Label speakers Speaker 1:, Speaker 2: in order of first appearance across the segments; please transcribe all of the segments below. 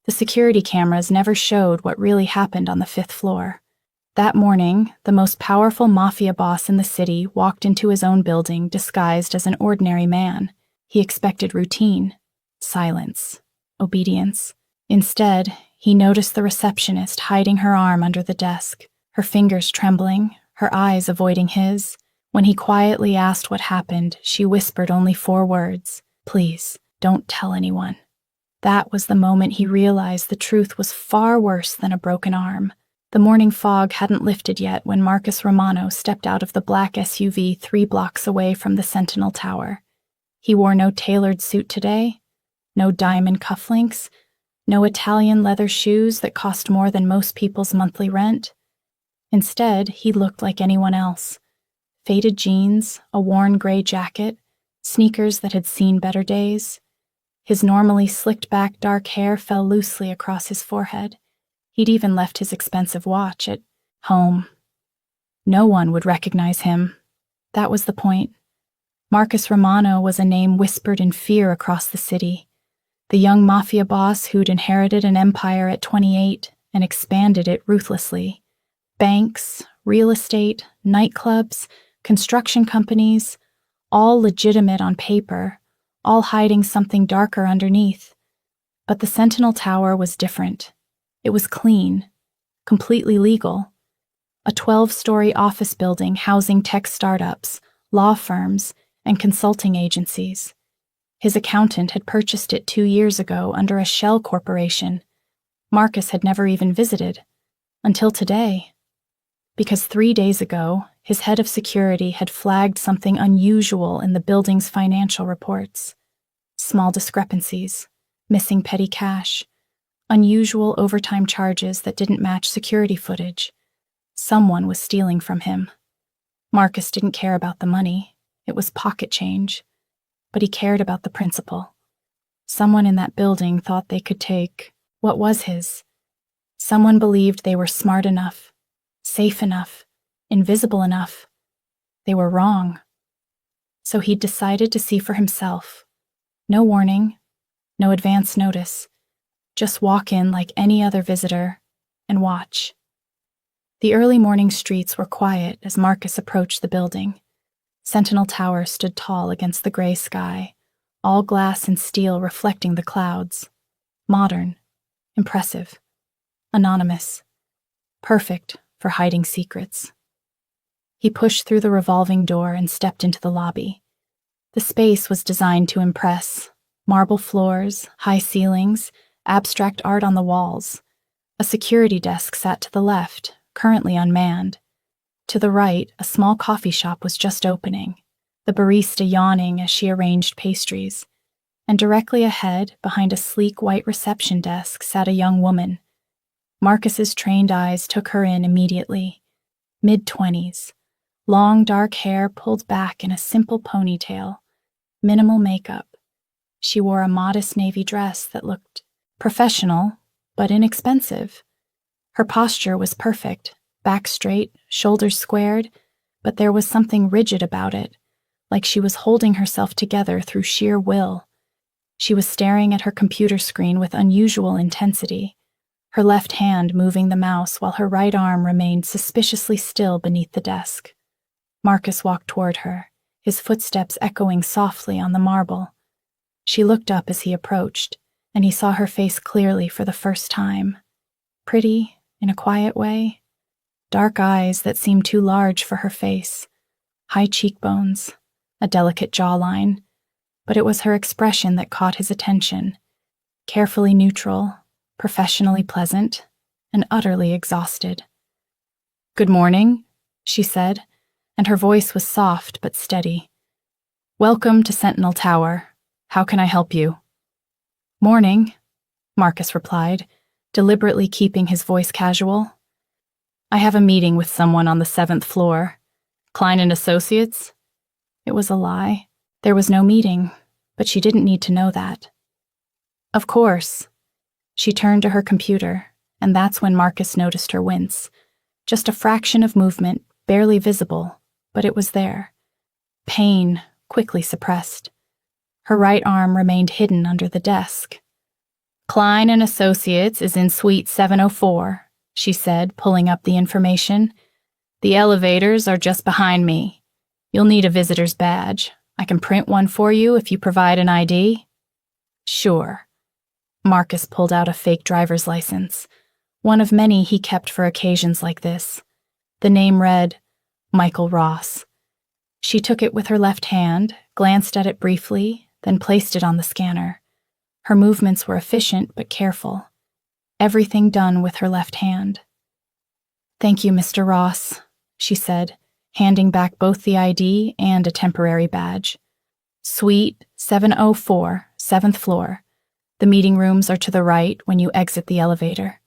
Speaker 1: The security cameras never showed what really happened on the 5th floor. That morning, the most powerful mafia boss in the city walked into his own building disguised as an ordinary man. He expected routine, silence, obedience. Instead, he noticed the receptionist hiding her arm under the desk, her fingers trembling, her eyes avoiding his. When he quietly asked what happened, she whispered only 4 words, "Please, don't tell anyone." That was the moment he realized the truth was far worse than a broken arm. The morning fog hadn't lifted yet when Marcus Romano stepped out of the black SUV 3 blocks away from the Sentinel Tower. He wore no tailored suit today, no diamond cufflinks, no Italian leather shoes that cost more than most people's monthly rent. Instead, he looked like anyone else. Faded jeans, a worn gray jacket, sneakers that had seen better days. His normally slicked-back dark hair fell loosely across his forehead. He'd even left his expensive watch at home. No one would recognize him. That was the point. Marcus Romano was a name whispered in fear across the city. The young mafia boss who'd inherited an empire at 28 and expanded it ruthlessly. Banks, real estate, nightclubs, construction companies, all legitimate on paper, all hiding something darker underneath. But the Sentinel Tower was different. It was clean, completely legal. A 12-story office building housing tech startups, law firms, and consulting agencies. His accountant had purchased it 2 years ago under a shell corporation. Marcus had never even visited. Until today. Because 3 days ago, his head of security had flagged something unusual in the building's financial reports. Small discrepancies, missing petty cash, unusual overtime charges that didn't match security footage. Someone was stealing from him. Marcus didn't care about the money. It was pocket change. But he cared about the principle. Someone in that building thought they could take what was his. Someone believed they were smart enough, safe enough, invisible enough. They were wrong. So he'd decided to see for himself. No warning, no advance notice. Just walk in like any other visitor and watch. The early morning streets were quiet as Marcus approached the building. Sentinel Tower stood tall against the gray sky, all glass and steel reflecting the clouds. Modern, impressive, anonymous, perfect for hiding secrets. He pushed through the revolving door and stepped into the lobby. The space was designed to impress. Marble floors, high ceilings, abstract art on the walls. A security desk sat to the left, currently unmanned. To the right, a small coffee shop was just opening, the barista yawning as she arranged pastries. And directly ahead, behind a sleek white reception desk, sat a young woman. Marcus's trained eyes took her in immediately. Mid-20s, long dark hair pulled back in a simple ponytail, minimal makeup. She wore a modest navy dress that looked professional, but inexpensive. Her posture was perfect, back straight, shoulders squared, but there was something rigid about it, like she was holding herself together through sheer will. She was staring at her computer screen with unusual intensity, her left hand moving the mouse while her right arm remained suspiciously still beneath the desk. Marcus walked toward her, his footsteps echoing softly on the marble. She looked up as he approached, and he saw her face clearly for the first time. Pretty, in a quiet way. Dark eyes that seemed too large for her face. High cheekbones, a delicate jawline. But it was her expression that caught his attention. Carefully neutral, professionally pleasant, and utterly exhausted. "Good morning," she said, and her voice was soft but steady. "Welcome to Sentinel Tower. How can I help you?" "Morning," Marcus replied, deliberately keeping his voice casual. "I have a meeting with someone on the 7th floor. Klein and Associates?" It was a lie. There was no meeting, but she didn't need to know that. "Of course." She turned to her computer, and that's when Marcus noticed her wince. Just a fraction of movement, barely visible, but it was there. Pain, quickly suppressed. Her right arm remained hidden under the desk. Klein and Associates is in suite 704, she said, pulling up the information. The elevators are just behind me. You'll need a visitor's badge. I can print one for you if you provide an ID. Sure. Marcus pulled out a fake driver's license, one of many he kept for occasions like this. The name read, Michael Ross. She took it with her left hand, glanced at it briefly, then placed it on the scanner. Her movements were efficient but careful. Everything done with her left hand. Thank you, Mr. Ross, she said, handing back both the ID and a temporary badge. Suite 704, 7th floor. The meeting rooms are to the right when you exit the elevator.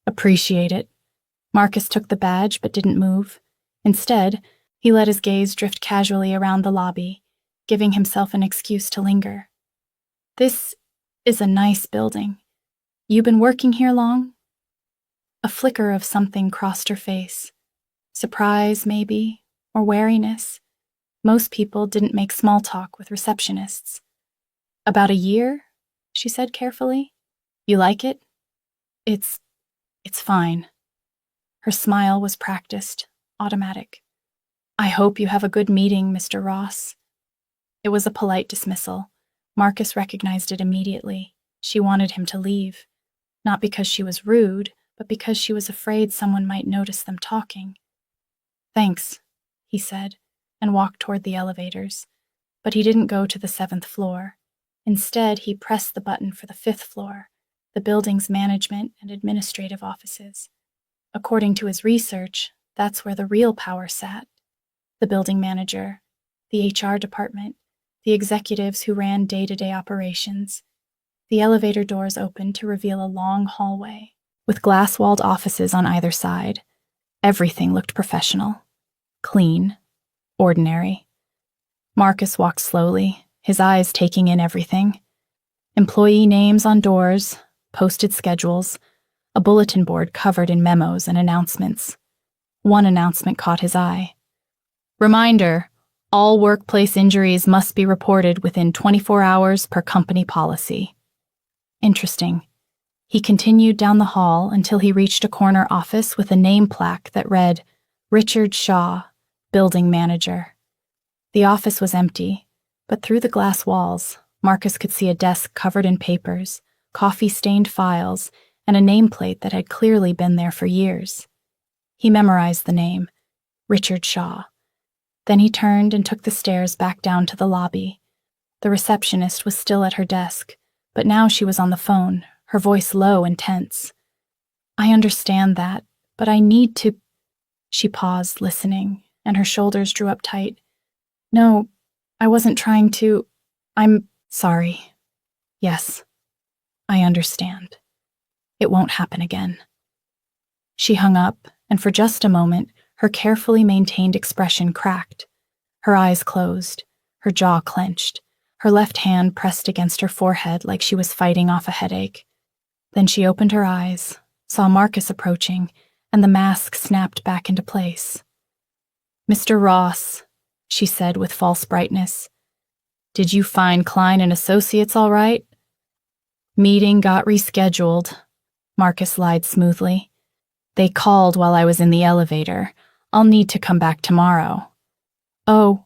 Speaker 1: Appreciate it. Marcus took the badge but didn't move. Instead, he let his gaze drift casually around the lobby, giving himself an excuse to linger. This is a nice building. You been working here long? A flicker of something crossed her face. Surprise, maybe, or wariness. Most people didn't make small talk with receptionists. About a year, she said carefully. You like it? It's fine. Her smile was practiced, automatic. I hope you have a good meeting, Mr. Ross. It was a polite dismissal. Marcus recognized it immediately. She wanted him to leave. Not because she was rude, but because she was afraid someone might notice them talking. Thanks, he said, and walked toward the elevators. But he didn't go to the 7th floor. Instead, he pressed the button for the 5th floor, the building's management and administrative offices. According to his research, that's where the real power sat. The building manager, the HR department, the executives who ran day-to-day operations. The elevator doors opened to reveal a long hallway, with glass-walled offices on either side. Everything looked professional, clean, ordinary. Marcus walked slowly, his eyes taking in everything. Employee names on doors, posted schedules, a bulletin board covered in memos and announcements. One announcement caught his eye. Reminder, all workplace injuries must be reported within 24 hours per company policy. Interesting. He continued down the hall until he reached a corner office with a name plaque that read, Richard Shaw, Building Manager. The office was empty, but through the glass walls, Marcus could see a desk covered in papers, coffee-stained files, and a nameplate that had clearly been there for years. He memorized the name, Richard Shaw. Then he turned and took the stairs back down to the lobby. The receptionist was still at her desk, but now she was on the phone, her voice low and tense. I understand that, but I need to... She paused, listening, and her shoulders drew up tight. No, I wasn't trying to... I'm sorry. Yes, I understand. It won't happen again. She hung up, and for just a moment, her carefully maintained expression cracked. Her eyes closed, her jaw clenched, her left hand pressed against her forehead like she was fighting off a headache. Then she opened her eyes, saw Marcus approaching, and the mask snapped back into place. Mr. Ross, she said with false brightness. Did you find Klein and Associates all right? Meeting got rescheduled, Marcus lied smoothly. They called while I was in the elevator. I'll need to come back tomorrow. Oh,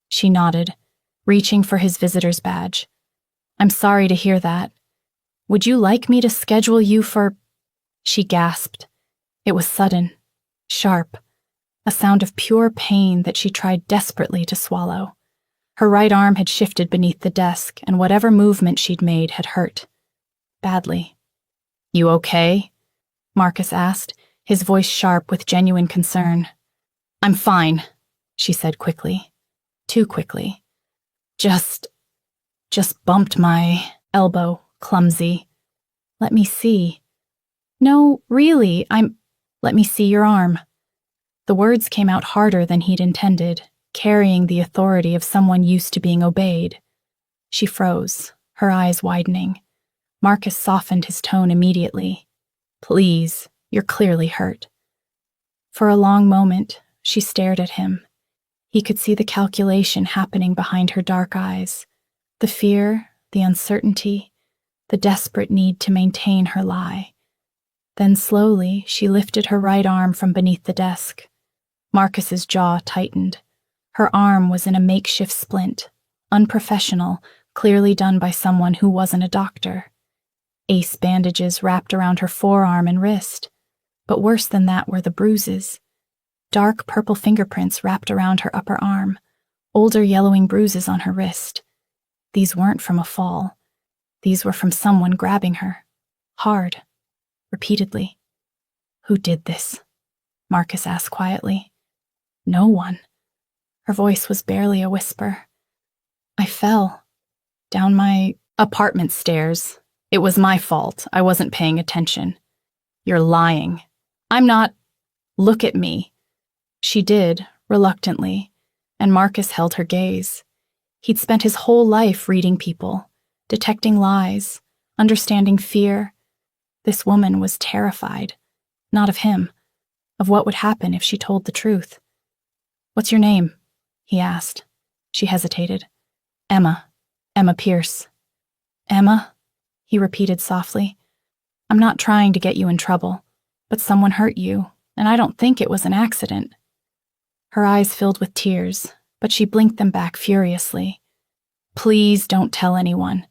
Speaker 1: she nodded, reaching for his visitor's badge. I'm sorry to hear that. Would you like me to schedule you for... She gasped. It was sudden, sharp, a sound of pure pain that she tried desperately to swallow. Her right arm had shifted beneath the desk, and whatever movement she'd made had hurt. Badly. You okay? Marcus asked, his voice sharp with genuine concern. I'm fine, she said quickly. Too quickly. Just bumped my elbow, clumsy. Let me see. No, really, let me see your arm. The words came out harder than he'd intended, carrying the authority of someone used to being obeyed. She froze, her eyes widening. Marcus softened his tone immediately. Please, you're clearly hurt. For a long moment, she stared at him. He could see the calculation happening behind her dark eyes. The fear, the uncertainty, the desperate need to maintain her lie. Then slowly, she lifted her right arm from beneath the desk. Marcus's jaw tightened. Her arm was in a makeshift splint, unprofessional, clearly done by someone who wasn't a doctor. Ace bandages wrapped around her forearm and wrist. But worse than that were the bruises. Dark purple fingerprints wrapped around her upper arm, older yellowing bruises on her wrist. These weren't from a fall. These were from someone grabbing her. Hard. Repeatedly. "Who did this?" Marcus asked quietly. "No one." Her voice was barely a whisper. "I fell. Down my apartment stairs. It was my fault. I wasn't paying attention." "You're lying." "I'm not." "Look at me." She did, reluctantly, and Marcus held her gaze. He'd spent his whole life reading people, detecting lies, understanding fear. This woman was terrified, not of him, of what would happen if she told the truth. "What's your name?" he asked. She hesitated. "Emma. Emma Pierce." "Emma?" he repeated softly. "I'm not trying to get you in trouble, but someone hurt you, and I don't think it was an accident." Her eyes filled with tears, but she blinked them back furiously. "Please don't tell anyone.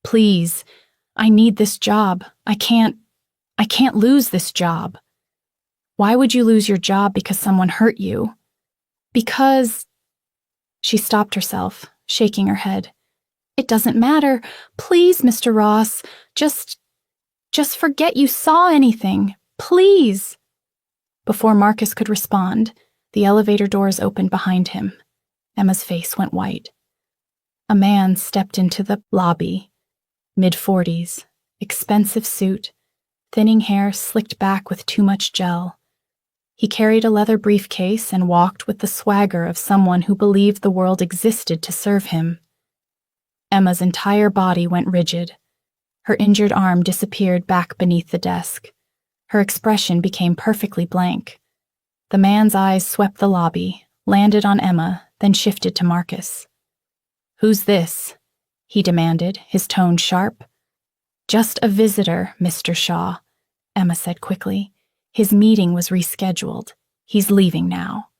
Speaker 1: Please. I need this job. I can't lose this job." "Why would you lose your job because someone hurt you?" "Because..." She stopped herself, shaking her head. "It doesn't matter. Please, Mr. Ross. Just forget you saw anything. Please." Before Marcus could respond, the elevator doors opened behind him. Emma's face went white. A man stepped into the lobby. Mid-40s, expensive suit, thinning hair slicked back with too much gel. He carried a leather briefcase and walked with the swagger of someone who believed the world existed to serve him. Emma's entire body went rigid. Her injured arm disappeared back beneath the desk. Her expression became perfectly blank. The man's eyes swept the lobby, landed on Emma, then shifted to Marcus. "Who's this?" he demanded, his tone sharp. "Just a visitor, Mr. Shaw," Emma said quickly. "His meeting was rescheduled. He's leaving now."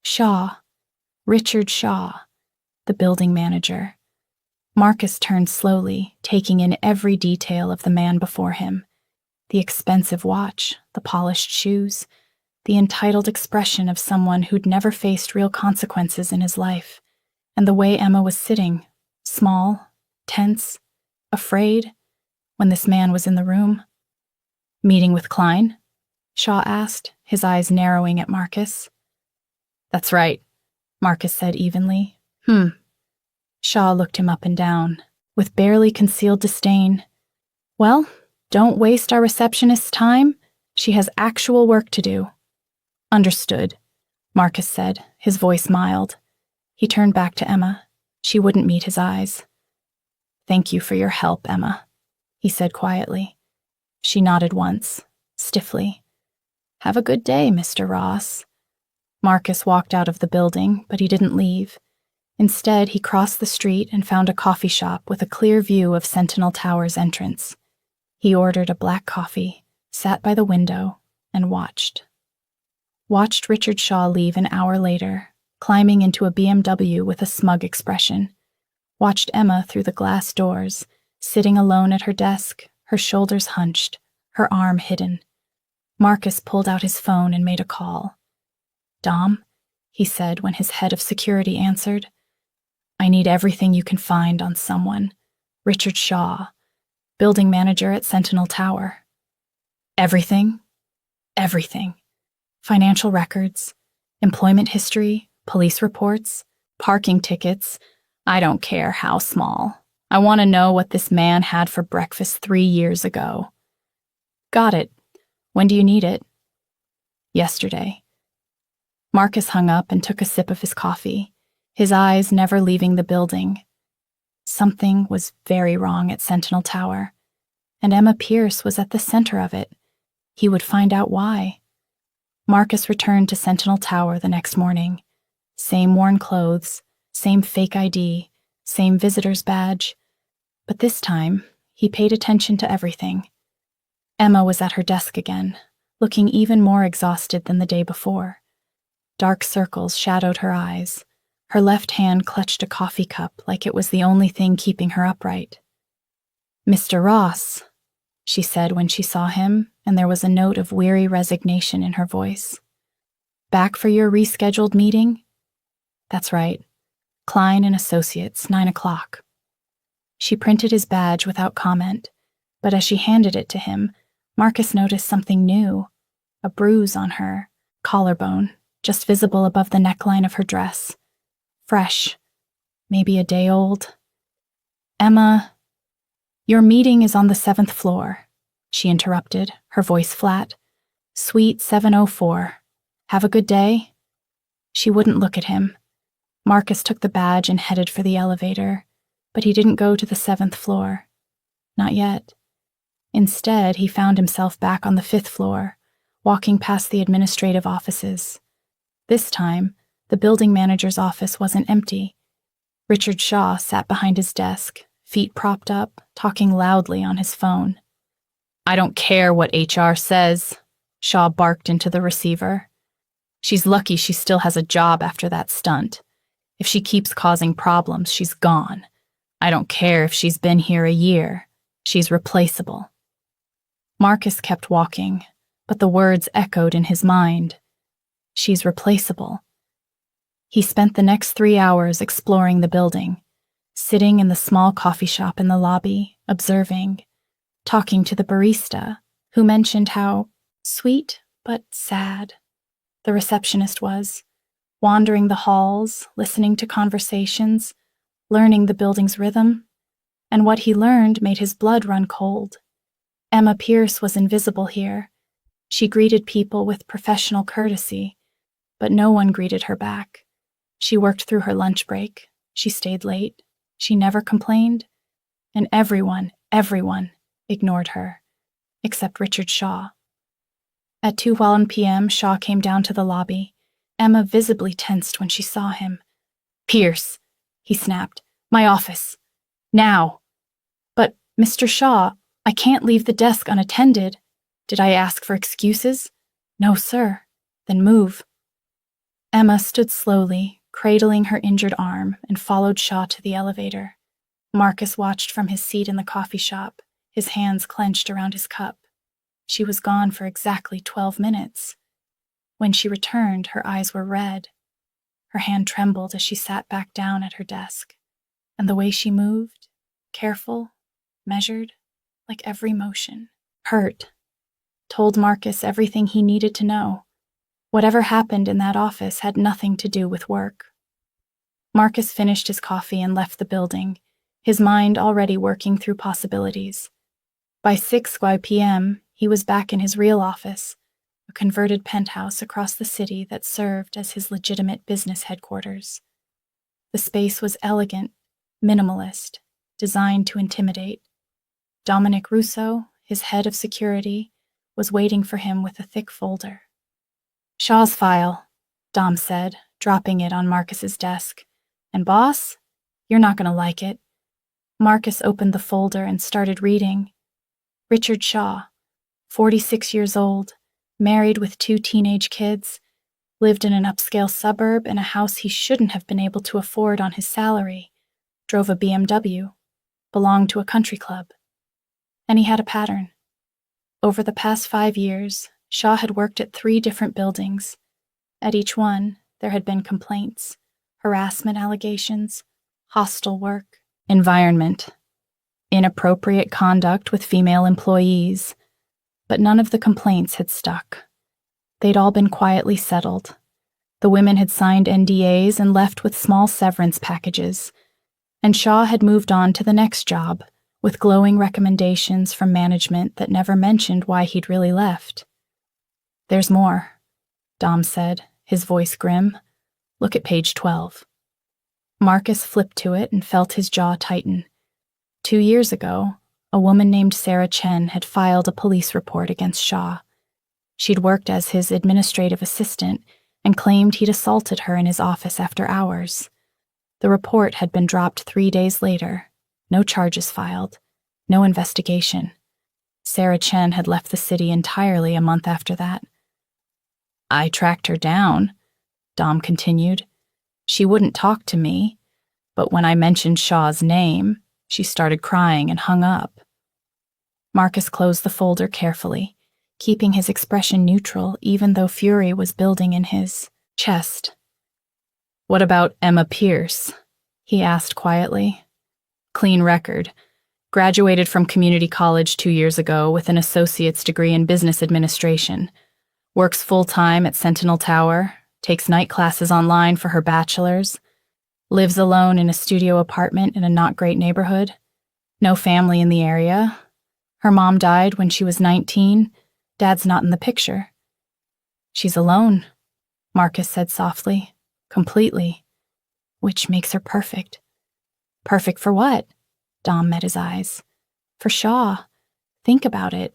Speaker 1: "Shaw. Richard Shaw, the building manager." Marcus turned slowly, taking in every detail of the man before him. The expensive watch, the polished shoes, the entitled expression of someone who'd never faced real consequences in his life, and the way Emma was sitting, small, tense, afraid, when this man was in the room. "Meeting with Klein?" Shaw asked, his eyes narrowing at Marcus. "That's right," Marcus said evenly. Shaw looked him up and down, with barely concealed disdain. "Well, don't waste our receptionist's time. She has actual work to do." "Understood," Marcus said, his voice mild. He turned back to Emma. She wouldn't meet his eyes. "Thank you for your help, Emma," he said quietly. She nodded once, stiffly. "Have a good day, Mr. Ross." Marcus walked out of the building, but he didn't leave. Instead, he crossed the street and found a coffee shop with a clear view of Sentinel Tower's entrance. He ordered a black coffee, sat by the window, and watched. Watched Richard Shaw leave an hour later, climbing into a BMW with a smug expression. Watched Emma through the glass doors, sitting alone at her desk, her shoulders hunched, her arm hidden. Marcus pulled out his phone and made a call. "Dom," he said when his head of security answered. "I need everything you can find on someone. Richard Shaw, building manager at Sentinel Tower." "Everything?" "Everything. Financial records, employment history, police reports, parking tickets. I don't care how small. I want to know what this man had for breakfast 3 years ago." "Got it. When do you need it?" "Yesterday." Marcus hung up and took a sip of his coffee, his eyes never leaving the building. Something was very wrong at Sentinel Tower, and Emma Pierce was at the center of it. He would find out why. Marcus returned to Sentinel Tower the next morning. Same worn clothes, same fake ID, same visitor's badge. But this time, He paid attention to everything. Emma was at her desk again, looking even more exhausted than the day before. Dark circles shadowed her eyes. Her left hand clutched a coffee cup like it was the only thing keeping her upright. "Mr. Ross," she said when she saw him, and there was a note of weary resignation in her voice. "Back for your rescheduled meeting?" "That's right. Klein and Associates, 9 o'clock. She printed his badge without comment, but as she handed it to him, Marcus noticed something new, a bruise on her collarbone, just visible above the neckline of her dress. Fresh, maybe a day old. "Emma, your meeting is on the 7th floor," she interrupted, her voice flat. "Suite 704. Have a good day?" She wouldn't look at him. Marcus took the badge and headed for the elevator, but he didn't go to the 7th floor. Not yet. Instead, he found himself back on the 5th floor, walking past the administrative offices. This time, the building manager's office wasn't empty. Richard Shaw sat behind his desk, feet propped up, talking loudly on his phone. "I don't care what HR says," Shaw barked into the receiver. "She's lucky she still has a job after that stunt. If she keeps causing problems, she's gone. I don't care if she's been here a year. She's replaceable." Marcus kept walking, but the words echoed in his mind. She's replaceable. He spent the next 3 hours exploring the building, sitting in the small coffee shop in the lobby, observing, talking to the barista, who mentioned how sweet but sad the receptionist was, wandering the halls, listening to conversations, learning the building's rhythm, and what he learned made his blood run cold. Emma Pierce was invisible here. She greeted people with professional courtesy, but no one greeted her back. She worked through her lunch break. She stayed late. She never complained. And everyone ignored her, except Richard Shaw. At 2:01 p.m., Shaw came down to the lobby. Emma visibly tensed when she saw him. "Pierce," he snapped. "My office. Now." "But, Mr. Shaw, I can't leave the desk unattended. Did I ask for excuses?" "No, sir." "Then move." Emma stood slowly, cradling her injured arm, and followed Shaw to the elevator. Marcus watched from his seat in the coffee shop, his hands clenched around his cup. She was gone for exactly 12 minutes. When she returned, her eyes were red. Her hand trembled as she sat back down at her desk, and the way she moved, careful, measured, like every motion, hurt, told Marcus everything he needed to know. Whatever happened in that office had nothing to do with work. Marcus finished his coffee and left the building, his mind already working through possibilities. By 6 p.m., he was back in his real office, a converted penthouse across the city that served as his legitimate business headquarters. The space was elegant, minimalist, designed to intimidate. Dominic Russo, his head of security, was waiting for him with a thick folder. "Shaw's file," Dom said, dropping it on Marcus's desk. "And boss, you're not going to like it." Marcus opened the folder and started reading. Richard Shaw, 46 years old, married with 2 teenage kids, lived in an upscale suburb in a house he shouldn't have been able to afford on his salary, drove a BMW, belonged to a country club. And he had a pattern. Over the past 5 years, Shaw had worked at 3 different buildings. At each one, there had been complaints, harassment allegations, hostile work environment, inappropriate conduct with female employees, but none of the complaints had stuck. They'd all been quietly settled. The women had signed NDAs and left with small severance packages, and Shaw had moved on to the next job, with glowing recommendations from management that never mentioned why he'd really left. "There's more," Dom said, his voice grim. "Look at page 12. Marcus flipped to it and felt his jaw tighten. 2 years ago, a woman named Sarah Chen had filed a police report against Shaw. She'd worked as his administrative assistant and claimed he'd assaulted her in his office after hours. The report had been dropped 3 days later. No charges filed. No investigation. Sarah Chen had left the city entirely a month after that. I tracked her down, Dom continued. She wouldn't talk to me, but when I mentioned Shaw's name, she started crying and hung up. Marcus closed the folder carefully, keeping his expression neutral even though fury was building in his chest. What about Emma Pierce? He asked quietly. Clean record. Graduated from community college 2 years ago with an associate's degree in business administration. Works full-time at Sentinel Tower, takes night classes online for her bachelor's, lives alone in a studio apartment in a not-great neighborhood. No family in the area. Her mom died when she was 19. Dad's not in the picture. She's alone, Marcus said softly. Completely. Which makes her perfect. Perfect for what? Dom met his eyes. For Shaw. Think about it.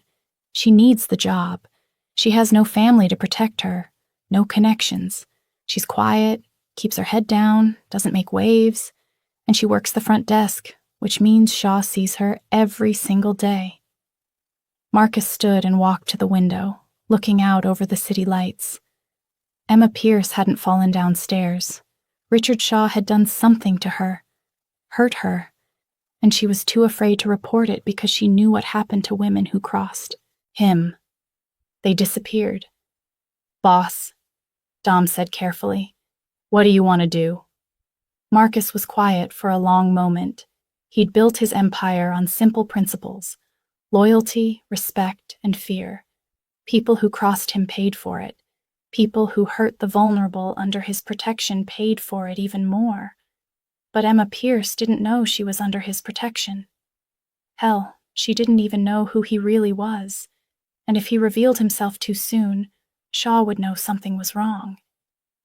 Speaker 1: She needs the job. She has no family to protect her. No connections. She's quiet, keeps her head down, doesn't make waves, and she works the front desk, which means Shaw sees her every single day. Marcus stood and walked to the window, looking out over the city lights. Emma Pierce hadn't fallen downstairs. Richard Shaw had done something to her, hurt her, and she was too afraid to report it because she knew what happened to women who crossed him. They disappeared. Boss, Dom said carefully, what do you want to do? Marcus was quiet for a long moment. He'd built his empire on simple principles: loyalty, respect, and fear. People who crossed him paid for it. People who hurt the vulnerable under his protection paid for it even more. But Emma Pierce didn't know she was under his protection. Hell, she didn't even know who he really was. And if he revealed himself too soon, Shaw would know something was wrong.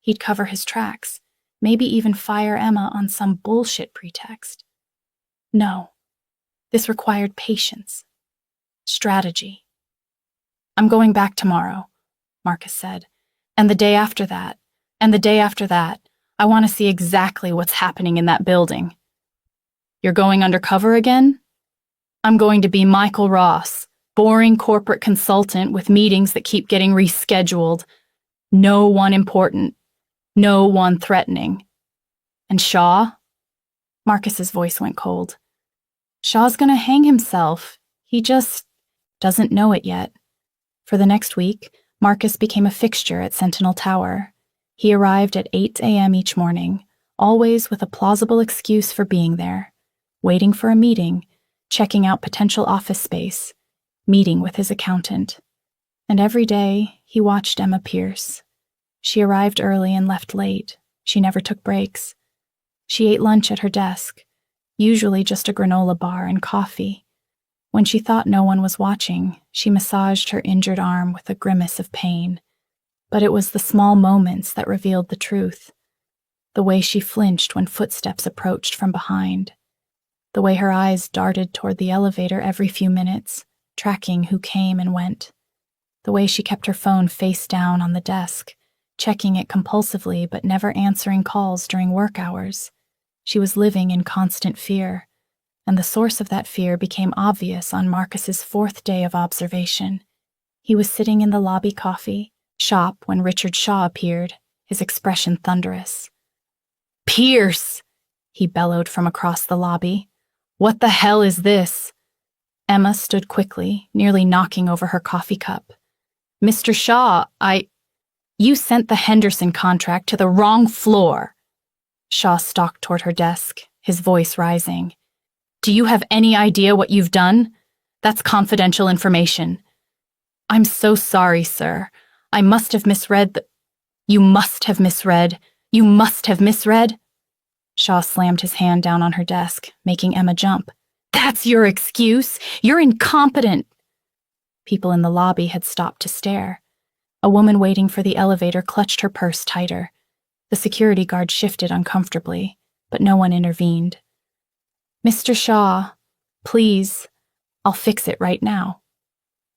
Speaker 1: He'd cover his tracks, maybe even fire Emma on some bullshit pretext. No, this required patience. Strategy. I'm going back tomorrow, Marcus said. And the day after that, and the day after that, I want to see exactly what's happening in that building. You're going undercover again? I'm going to be Michael Ross, boring corporate consultant with meetings that keep getting rescheduled. No one important. No one threatening. And Shaw? Marcus's voice went cold. Shaw's gonna hang himself. He just doesn't know it yet. For the next week, Marcus became a fixture at Sentinel Tower. He arrived at 8 a.m. each morning, always with a plausible excuse for being there, waiting for a meeting, checking out potential office space, meeting with his accountant. And every day, he watched Emma Pierce. She arrived early and left late. She never took breaks. She ate lunch at her desk, usually just a granola bar and coffee. When she thought no one was watching, she massaged her injured arm with a grimace of pain. But it was the small moments that revealed the truth. The way she flinched when footsteps approached from behind. The way her eyes darted toward the elevator every few minutes, tracking who came and went. The way she kept her phone face down on the desk, checking it compulsively but never answering calls during work hours. She was living in constant fear, and the source of that fear became obvious on Marcus's 4th day of observation. He was sitting in the lobby coffee shop when Richard Shaw appeared, his expression thunderous. "Pierce!" he bellowed from across the lobby. "What the hell is this?" Emma stood quickly, nearly knocking over her coffee cup. "Mr. Shaw, You sent the Henderson contract to the wrong floor." Shaw stalked toward her desk, his voice rising. "Do you have any idea what you've done? That's confidential information." "I'm so sorry, sir. I must have misread the—" "You must have misread. You must have misread." Shaw slammed his hand down on her desk, making Emma jump. "That's your excuse. You're incompetent." People in the lobby had stopped to stare. A woman waiting for the elevator clutched her purse tighter. The security guard shifted uncomfortably, but no one intervened. "Mr. Shaw, please, I'll fix it right now."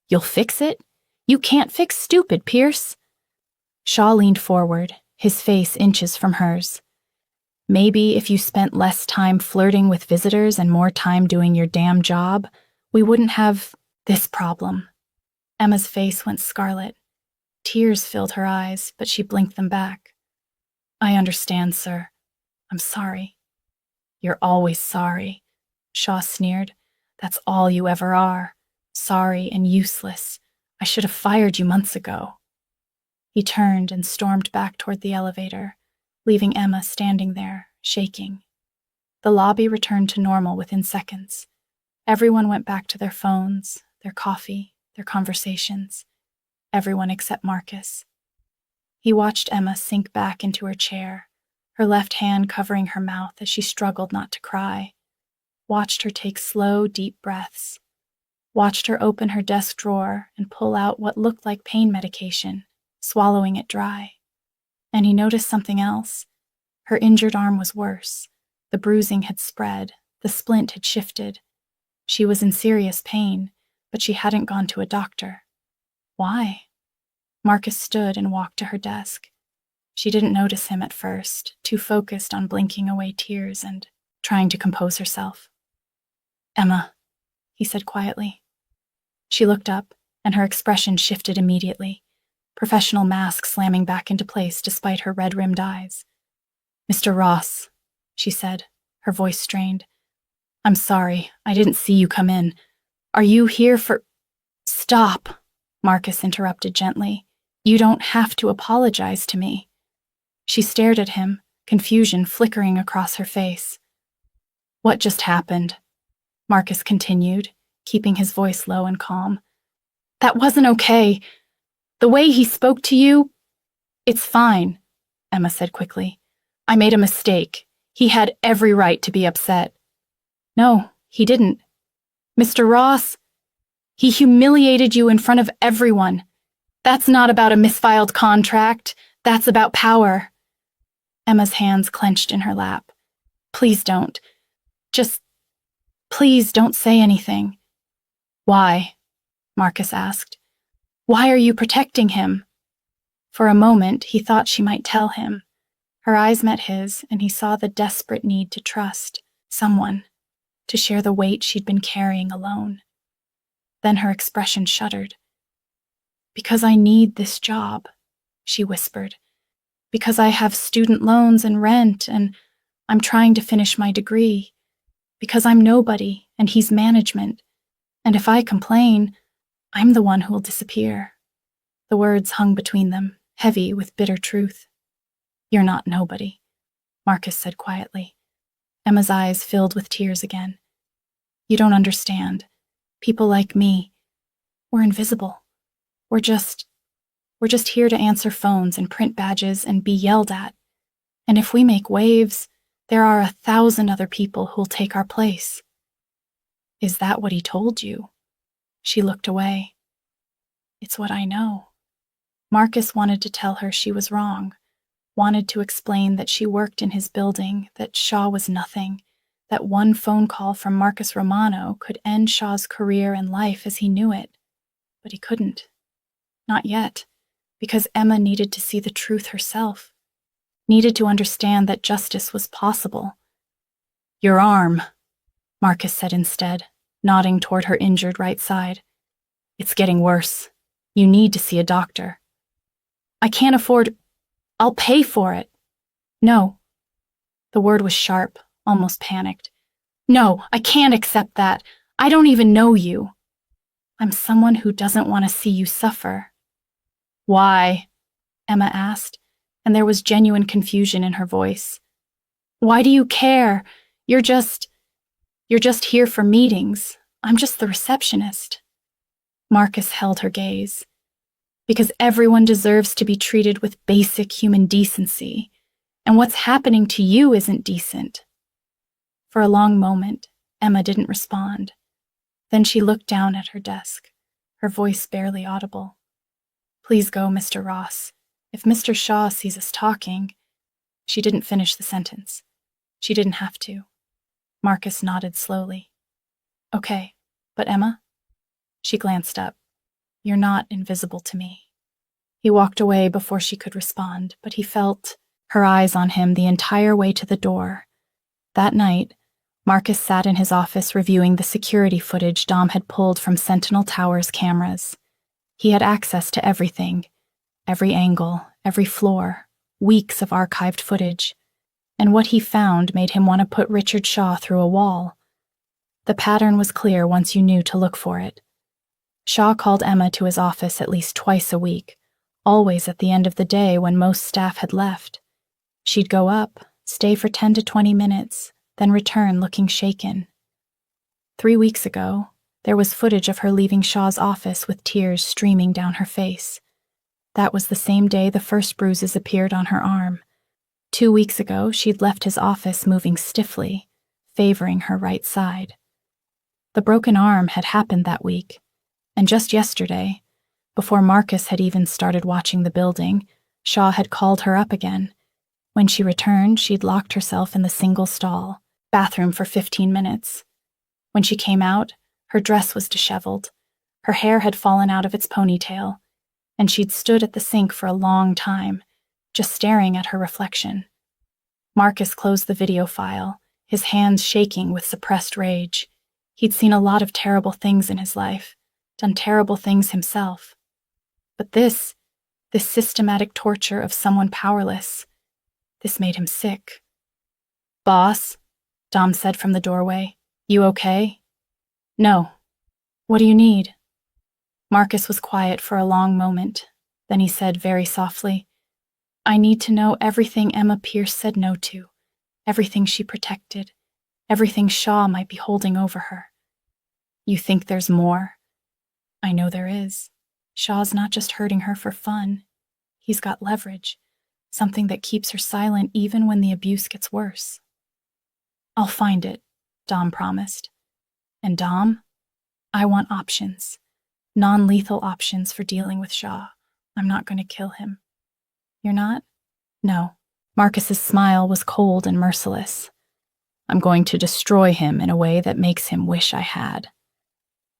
Speaker 1: "You'll fix it? You can't fix stupid, Pierce." Shaw leaned forward, his face inches from hers. "Maybe if you spent less time flirting with visitors and more time doing your damn job, we wouldn't have this problem. Emma's face went scarlet. Tears filled her eyes, but she blinked them back. I understand, sir. I'm sorry. You're always sorry, Shaw sneered. That's all you ever are. Sorry and useless. I should have fired you months ago. He turned and stormed back toward the elevator, leaving Emma standing there, shaking. The lobby returned to normal within seconds. Everyone went back to their phones, their coffee, their conversations. Everyone except Marcus. He watched Emma sink back into her chair, her left hand covering her mouth as she struggled not to cry. Watched her take slow, deep breaths. Watched her open her desk drawer and pull out what looked like pain medication, swallowing it dry. And he noticed something else. Her injured arm was worse. The bruising had spread. The splint had shifted. She was in serious pain, but she hadn't gone to a doctor. Why? Marcus stood and walked to her desk. She didn't notice him at first, too focused on blinking away tears and trying to compose herself. Emma, he said quietly. She looked up, and her expression shifted immediately, professional mask slamming back into place despite her red-rimmed eyes. Mr. Ross, she said, her voice strained. I'm sorry, I didn't see you come in. Are you here for— Stop, Marcus interrupted gently. You don't have to apologize to me. She stared at him, confusion flickering across her face. What just happened? Marcus continued, keeping his voice low and calm. That wasn't okay. The way he spoke to you— It's fine, Emma said quickly. I made a mistake. He had every right to be upset. No, he didn't. Mr. Ross, he humiliated you in front of everyone. That's not about a misfiled contract. That's about power. Emma's hands clenched in her lap. Please don't. Please don't say anything. Why? Marcus asked. Why are you protecting him? For a moment, he thought she might tell him. Her eyes met his, and he saw the desperate need to trust someone, to share the weight she'd been carrying alone. Then her expression shuddered. Because I need this job, she whispered. Because I have student loans and rent, and I'm trying to finish my degree. Because I'm nobody, and he's management. And if I complain, I'm the one who'll disappear. The words hung between them, heavy with bitter truth. You're not nobody, Marcus said quietly. Emma's eyes filled with tears again. You don't understand. People like me, we're invisible. We're just here to answer phones and print badges and be yelled at. And if we make waves, there are 1,000 other people who'll take our place. Is that what he told you? She looked away. It's what I know. Marcus wanted to tell her she was wrong, wanted to explain that she worked in his building, that Shaw was nothing, that one phone call from Marcus Romano could end Shaw's career and life as he knew it. But he couldn't. Not yet, because Emma needed to see the truth herself, needed to understand that justice was possible. Your arm, Marcus said instead, nodding toward her injured right side. It's getting worse. You need to see a doctor. I can't afford— I'll pay for it. No. The word was sharp, almost panicked. No, I can't accept that. I don't even know you. I'm someone who doesn't want to see you suffer. Why? Emma asked, and there was genuine confusion in her voice. Why do you care? You're just here for meetings. I'm just the receptionist. Marcus held her gaze. Because everyone deserves to be treated with basic human decency, and what's happening to you isn't decent. For a long moment, Emma didn't respond. Then she looked down at her desk, her voice barely audible. Please go, Mr. Ross. If Mr. Shaw sees us talking— She didn't finish the sentence. She didn't have to. Marcus nodded slowly. Okay, but Emma? She glanced up. You're not invisible to me. He walked away before she could respond, but he felt her eyes on him the entire way to the door. That night, Marcus sat in his office reviewing the security footage Dom had pulled from Sentinel Tower's cameras. He had access to everything, every angle, every floor, weeks of archived footage, and what he found made him want to put Richard Shaw through a wall. The pattern was clear once you knew to look for it. Shaw called Emma to his office at least twice a week, always at the end of the day when most staff had left. She'd go up, stay for 10 to 20 minutes, then return looking shaken. 3 weeks ago, there was footage of her leaving Shaw's office with tears streaming down her face. That was the same day the first bruises appeared on her arm. 2 weeks ago, she'd left his office moving stiffly, favoring her right side. The broken arm had happened that week, and just yesterday, before Marcus had even started watching the building, Shaw had called her up again. When she returned, she'd locked herself in the single stall bathroom for 15 minutes. When she came out, her dress was disheveled. Her hair had fallen out of its ponytail, and she'd stood at the sink for a long time, just staring at her reflection. Marcus closed the video file, his hands shaking with suppressed rage. He'd seen a lot of terrible things in his life, done terrible things himself. But this systematic torture of someone powerless, this made him sick. "Boss," Dom said from the doorway, "you okay?" "No. What do you need?" Marcus was quiet for a long moment. Then he said very softly, "I need to know everything Emma Pierce said no to, everything she protected, everything Shaw might be holding over her." "You think there's more?" "I know there is. Shaw's not just hurting her for fun. He's got leverage, something that keeps her silent even when the abuse gets worse." "I'll find it," Dom promised. "And Dom, I want options. Non-lethal options for dealing with Shaw. I'm not going to kill him." "You're not?" "No." Marcus's smile was cold and merciless. "I'm going to destroy him in a way that makes him wish I had."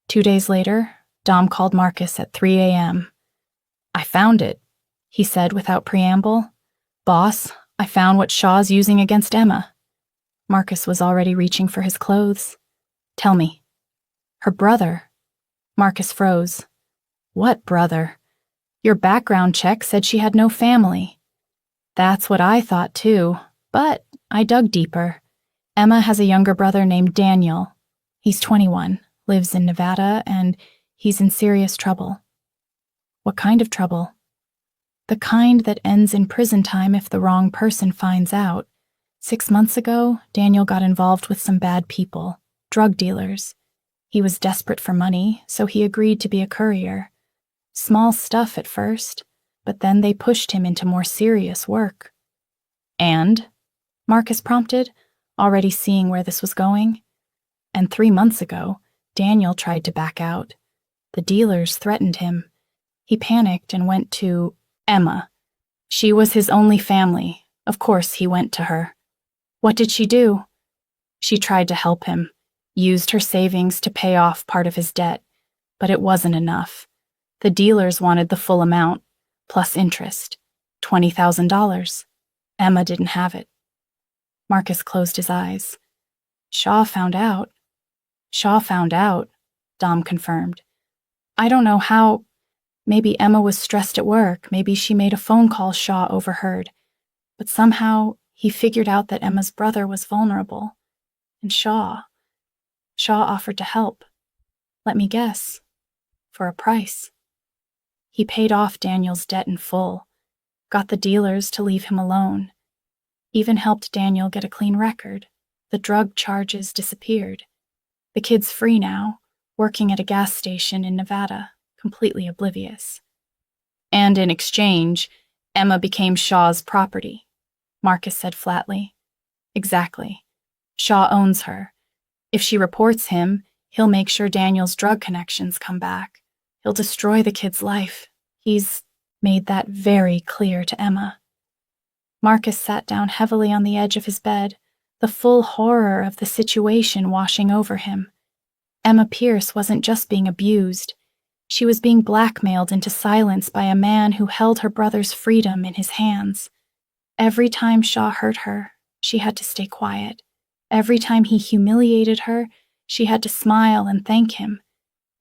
Speaker 1: 2 days later, Dom called Marcus at 3 a.m. "I found it," he said without preamble. "Boss, I found what Shaw's using against Emma." Marcus was already reaching for his clothes. "Tell me." "Her brother." Marcus froze. "What brother? Your background check said she had no family." "That's what I thought too, but I dug deeper. Emma has a younger brother named Daniel. He's 21, lives in Nevada, and he's in serious trouble." "What kind of trouble?" "The kind that ends in prison time if the wrong person finds out. 6 months ago, Daniel got involved with some bad people, drug dealers. He was desperate for money, so he agreed to be a courier. Small stuff at first, but then they pushed him into more serious work." "And?" Marcus prompted, already seeing where this was going. "And 3 months ago, Daniel tried to back out. The dealers threatened him. He panicked and went to Emma. She was his only family. Of course he went to her." "What did she do?" "She tried to help him, used her savings to pay off part of his debt, but it wasn't enough. The dealers wanted the full amount, plus interest, $20,000. Emma didn't have it." Marcus closed his eyes. "Shaw found out." "Shaw found out," Dom confirmed. "I don't know how. Maybe Emma was stressed at work, maybe she made a phone call Shaw overheard, but somehow he figured out that Emma's brother was vulnerable, and Shaw offered to help. Let me guess, for a price. He paid off Daniel's debt in full, got the dealers to leave him alone, even helped Daniel get a clean record. The drug charges disappeared. The kid's free now, working at a gas station in Nevada, completely oblivious. And in exchange, Emma became Shaw's property," Marcus said flatly. "Exactly. Shaw owns her. If she reports him, he'll make sure Daniel's drug connections come back. He'll destroy the kid's life. He's made that very clear to Emma." Marcus sat down heavily on the edge of his bed, the full horror of the situation washing over him. Emma Pierce wasn't just being abused. She was being blackmailed into silence by a man who held her brother's freedom in his hands. Every time Shaw hurt her, she had to stay quiet. Every time he humiliated her, she had to smile and thank him.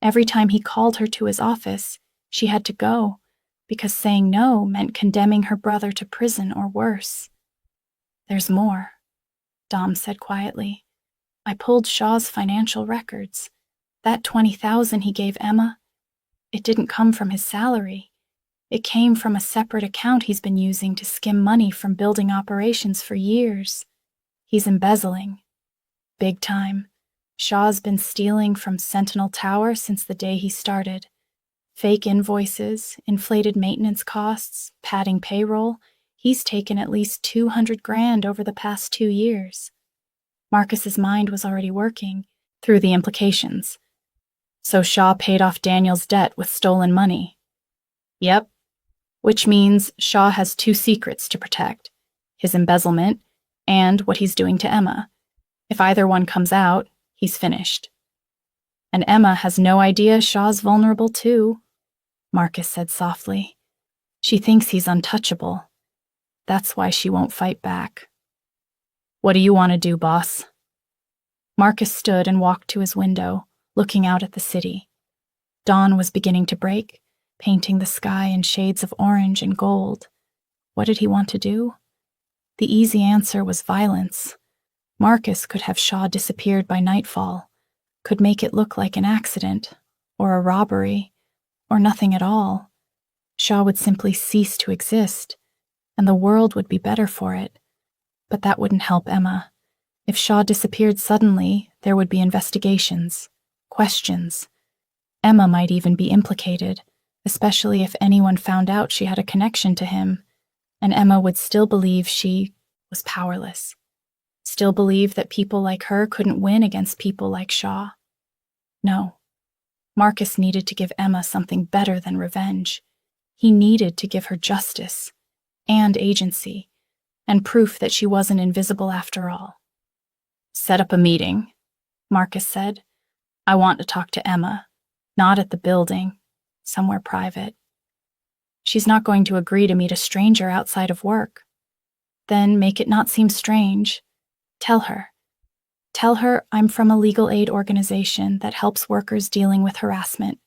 Speaker 1: Every time he called her to his office, she had to go, because saying no meant condemning her brother to prison or worse. "There's more," Dom said quietly. "I pulled Shaw's financial records. That $20,000 he gave Emma, it didn't come from his salary. It came from a separate account he's been using to skim money from building operations for years. He's embezzling. Big time. Shaw's been stealing from Sentinel Tower since the day he started. Fake invoices, inflated maintenance costs, padding payroll. He's taken at least $200,000 over the past 2 years. Marcus's mind was already working through the implications. So Shaw paid off Daniel's debt with stolen money. Yep. Which means Shaw has 2 secrets to protect: his embezzlement and what he's doing to Emma. If either one comes out, he's finished. And Emma has no idea Shaw's vulnerable too, Marcus said softly. She thinks he's untouchable. That's why she won't fight back. What do you want to do, boss? Marcus stood and walked to his window, looking out at the city. Dawn was beginning to break, painting the sky in shades of orange and gold. What did he want to do? The easy answer was violence. Marcus could have Shaw disappeared by nightfall, could make it look like an accident, or a robbery, or nothing at all. Shaw would simply cease to exist, and the world would be better for it. But that wouldn't help Emma. If Shaw disappeared suddenly, there would be investigations, questions. Emma might even be implicated, especially if anyone found out she had a connection to him, and Emma would still believe she was powerless. Still believe that people like her couldn't win against people like Shaw. No. Marcus needed to give Emma something better than revenge. He needed to give her justice, and agency, and proof that she wasn't invisible after all. Set up a meeting, Marcus said. I want to talk to Emma, not at the building, somewhere private. She's not going to agree to meet a stranger outside of work. Then make it not seem strange. Tell her I'm from a legal aid organization that helps workers dealing with harassment.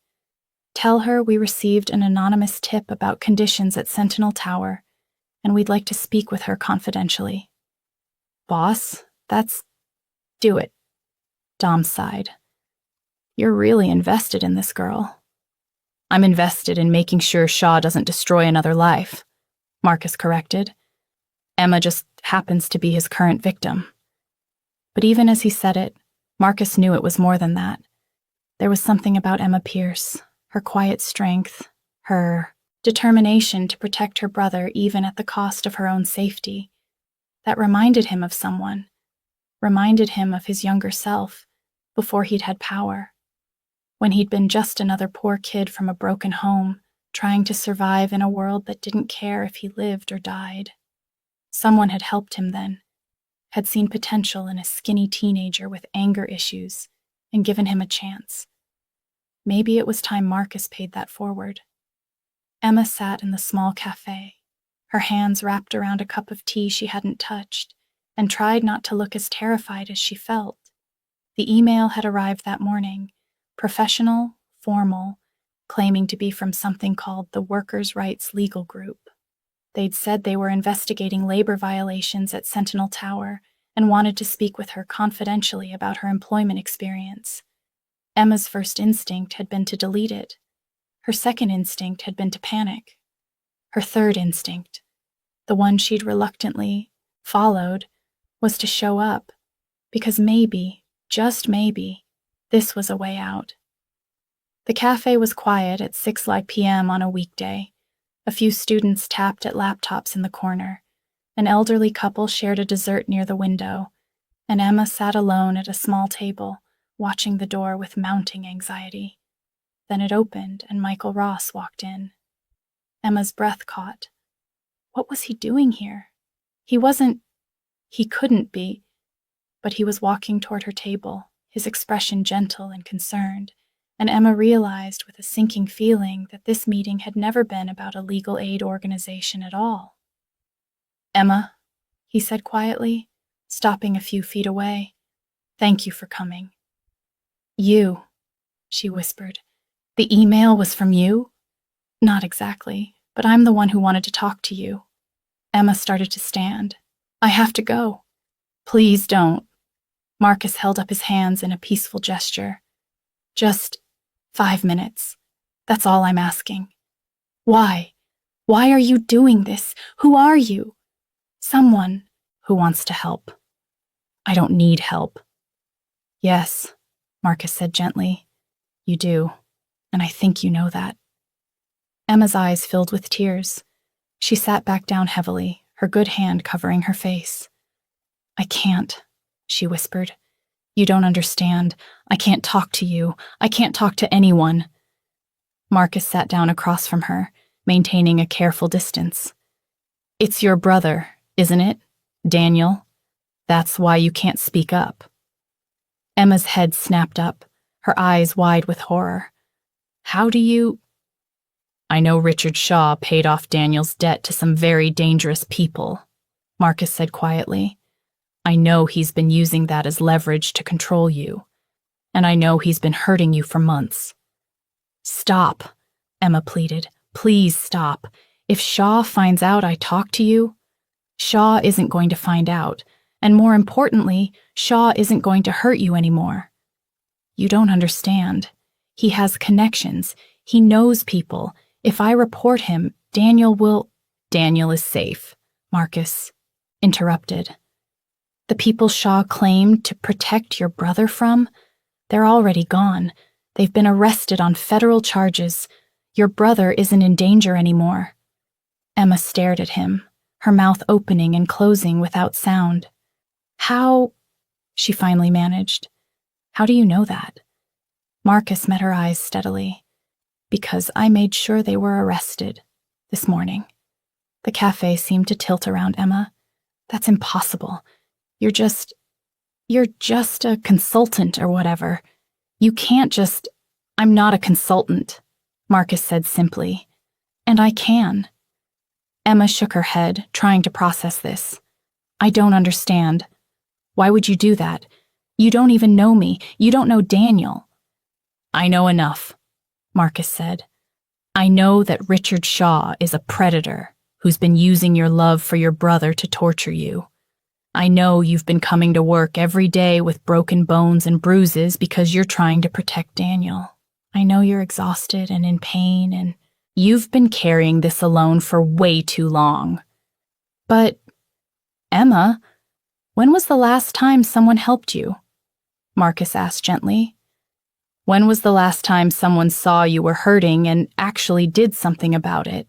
Speaker 1: Tell her we received an anonymous tip about conditions at Sentinel Tower, and we'd like to speak with her confidentially. Boss, do it. Dom sighed. You're really invested in this girl. I'm invested in making sure Shaw doesn't destroy another life, Marcus corrected. Emma just happens to be his current victim. But even as he said it, Marcus knew it was more than that. There was something about Emma Pierce, her quiet strength, her determination to protect her brother even at the cost of her own safety, that reminded him of someone, reminded him of his younger self, before he'd had power, when he'd been just another poor kid from a broken home, trying to survive in a world that didn't care if he lived or died. Someone had helped him then, had seen potential in a skinny teenager with anger issues, and given him a chance. Maybe it was time Marcus paid that forward. Emma sat in the small cafe, her hands wrapped around a cup of tea she hadn't touched, and tried not to look as terrified as she felt. The email had arrived that morning, professional, formal, claiming to be from something called the Workers' Rights Legal Group. They'd said they were investigating labor violations at Sentinel Tower and wanted to speak with her confidentially about her employment experience. Emma's first instinct had been to delete it. Her second instinct had been to panic. Her third instinct, the one she'd reluctantly followed, was to show up, because maybe, just maybe, this was a way out. The cafe was quiet at 6 p.m. on a weekday. A few students tapped at laptops in the corner. An elderly couple shared a dessert near the window, and Emma sat alone at a small table, watching the door with mounting anxiety. Then it opened, and Michael Ross walked in. Emma's breath caught. What was he doing here? He couldn't be, but he was walking toward her table, his expression gentle and concerned, and Emma realized with a sinking feeling that this meeting had never been about a legal aid organization at all. Emma, he said quietly, stopping a few feet away. "Thank you for coming." "You," she whispered. "The email was from you?" "Not exactly, but I'm the one who wanted to talk to you." Emma started to stand. "I have to go." "Please don't." Marcus held up his hands in a peaceful gesture. "Just 5 minutes. That's all I'm asking." "Why? Why are you doing this? Who are you?" "Someone who wants to help." "I don't need help." "Yes," Marcus said gently. "You do, and I think you know that." Emma's eyes filled with tears. She sat back down heavily, her good hand covering her face. "I can't," she whispered. "You don't understand. I can't talk to you. I can't talk to anyone." Marcus sat down across from her, maintaining a careful distance. "It's your brother, isn't it, Daniel? That's why you can't speak up." Emma's head snapped up, her eyes wide with horror. "How do you—" "I know Richard Shaw paid off Daniel's debt to some very dangerous people," Marcus said quietly. "I know he's been using that as leverage to control you, and I know he's been hurting you for months." "Stop," Emma pleaded. "Please stop. If Shaw finds out I talked to you—" "Shaw isn't going to find out, and more importantly, Shaw isn't going to hurt you anymore." "You don't understand. He has connections. He knows people. If I report him, Daniel will—" "Daniel is safe," Marcus interrupted. "The people Shaw claimed to protect your brother from? They're already gone. They've been arrested on federal charges. Your brother isn't in danger anymore." Emma stared at him, her mouth opening and closing without sound. "How—" she finally managed. "How do you know that?" Marcus met her eyes steadily. "Because I made sure they were arrested this morning." The cafe seemed to tilt around Emma. "That's impossible. You're just a consultant or whatever. You can't just—" "I'm not a consultant," Marcus said simply. "And I can." Emma shook her head, trying to process this. "I don't understand. Why would you do that? You don't even know me. You don't know Daniel." "I know enough," Marcus said. "I know that Richard Shaw is a predator who's been using your love for your brother to torture you. I know you've been coming to work every day with broken bones and bruises because you're trying to protect Daniel. I know you're exhausted and in pain, and you've been carrying this alone for way too long." "But, Emma, when was the last time someone helped you?" Marcus asked gently. "When was the last time someone saw you were hurting and actually did something about it?"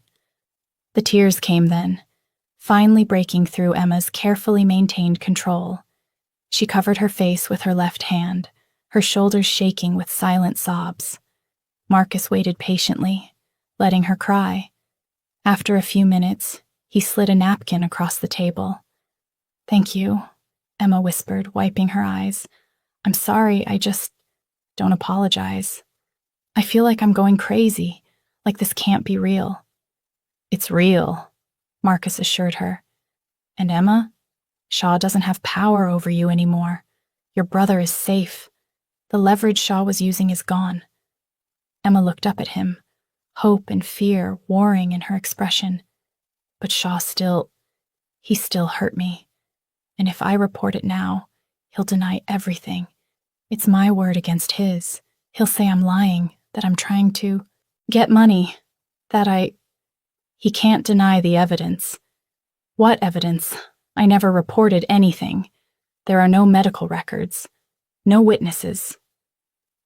Speaker 1: The tears came then, finally breaking through Emma's carefully maintained control. She covered her face with her left hand, her shoulders shaking with silent sobs. Marcus waited patiently, letting her cry. After a few minutes, he slid a napkin across the table. "Thank you," Emma whispered, wiping her eyes. "I'm sorry, don't apologize. I feel like I'm going crazy, like this can't be real." "It's real," Marcus assured her. "And Emma, Shaw doesn't have power over you anymore. Your brother is safe. The leverage Shaw was using is gone." Emma looked up at him, hope and fear warring in her expression. "But Shaw he still hurt me. And if I report it now, he'll deny everything. It's my word against his. He'll say I'm lying, that I'm trying to get money, He can't deny the evidence." "What evidence? I never reported anything. There are no medical records, no witnesses."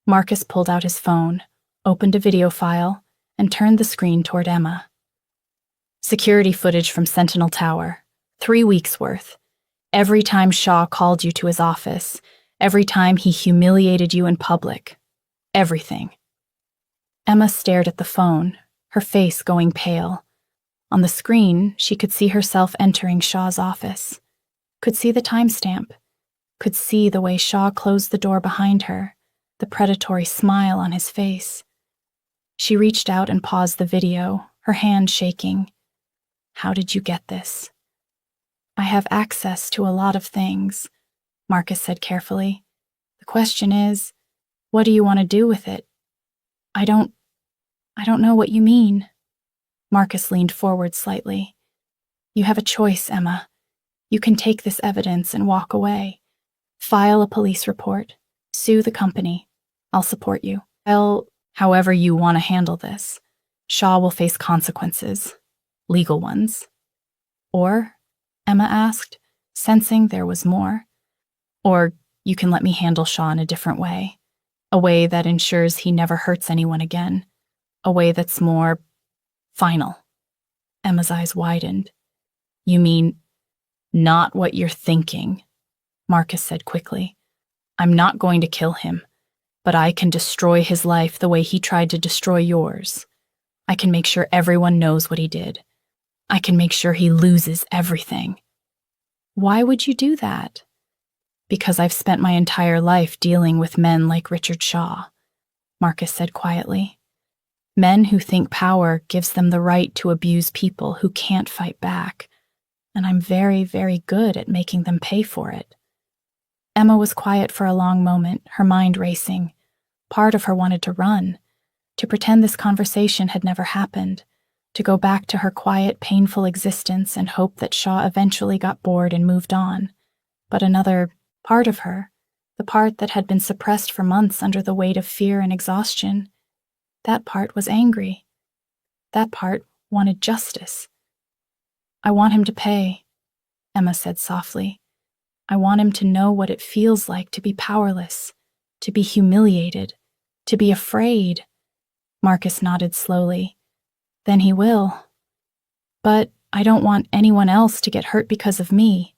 Speaker 1: Marcus pulled out his phone, opened a video file, and turned the screen toward Emma. "Security footage from Sentinel Tower, 3 weeks' worth. Every time Shaw called you to his office, every time he humiliated you in public. Everything." Emma stared at the phone, her face going pale. On the screen, she could see herself entering Shaw's office, could see the timestamp, could see the way Shaw closed the door behind her, the predatory smile on his face. She reached out and paused the video, her hand shaking. "How did you get this?" I have access to a lot of things, Marcus said carefully. The question is, what do you want to do with it? I don't know what you mean. Marcus leaned forward slightly. You have a choice, Emma. You can take this evidence and walk away. File a police report. Sue the company. I'll support you. However you want to handle this. Shaw will face consequences. Legal ones. Or, Emma asked, sensing there was more. Or you can let me handle Shaw in a different way. A way that ensures he never hurts anyone again. A way that's more final. Emma's eyes widened. You mean, not what you're thinking, Marcus said quickly. I'm not going to kill him, but I can destroy his life the way he tried to destroy yours. I can make sure everyone knows what he did. I can make sure he loses everything. Why would you do that? Because I've spent my entire life dealing with men like Richard Shaw, Marcus said quietly. Men who think power gives them the right to abuse people who can't fight back, and I'm very, very good at making them pay for it. Emma was quiet for a long moment, her mind racing. Part of her wanted to run, to pretend this conversation had never happened, to go back to her quiet, painful existence and hope that Shaw eventually got bored and moved on. But another part of her, the part that had been suppressed for months under the weight of fear and exhaustion, that part was angry. That part wanted justice. I want him to pay, Emma said softly. I want him to know what it feels like to be powerless, to be humiliated, to be afraid. Marcus nodded slowly. Then he will. But I don't want anyone else to get hurt because of me.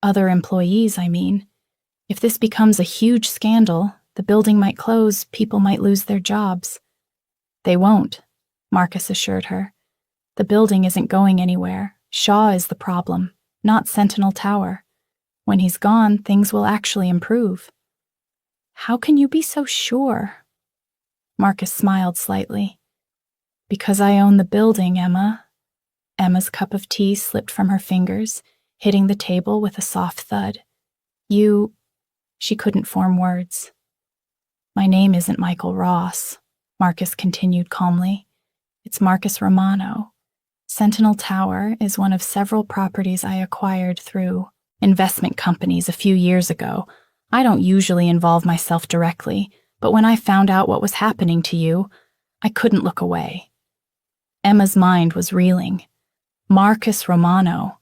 Speaker 1: Other employees, I mean. If this becomes a huge scandal, the building might close, people might lose their jobs. They won't, Marcus assured her. The building isn't going anywhere. Shaw is the problem, not Sentinel Tower. When he's gone, things will actually improve. How can you be so sure? Marcus smiled slightly. Because I own the building, Emma. Emma's cup of tea slipped from her fingers, hitting the table with a soft thud. She couldn't form words. My name isn't Michael Ross, Marcus continued calmly. It's Marcus Romano. Sentinel Tower is one of several properties I acquired through investment companies a few years ago. I don't usually involve myself directly, but when I found out what was happening to you, I couldn't look away. Emma's mind was reeling. Marcus Romano.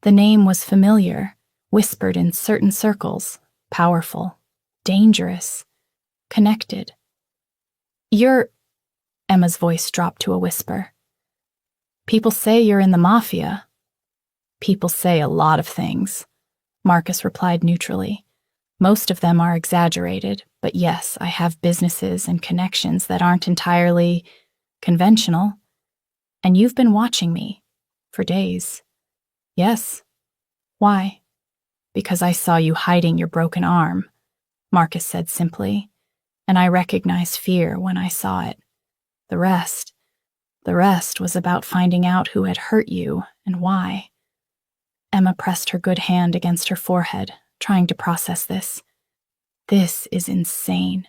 Speaker 1: The name was familiar, whispered in certain circles, powerful, dangerous, connected. Emma's voice dropped to a whisper. People say you're in the Mafia. People say a lot of things, Marcus replied neutrally. Most of them are exaggerated, but yes, I have businesses and connections that aren't entirely conventional. And you've been watching me for days. Yes. Why? Because I saw you hiding your broken arm, Marcus said simply, and I recognized fear when I saw it. The rest was about finding out who had hurt you and why. Emma pressed her good hand against her forehead, trying to process this. This is insane.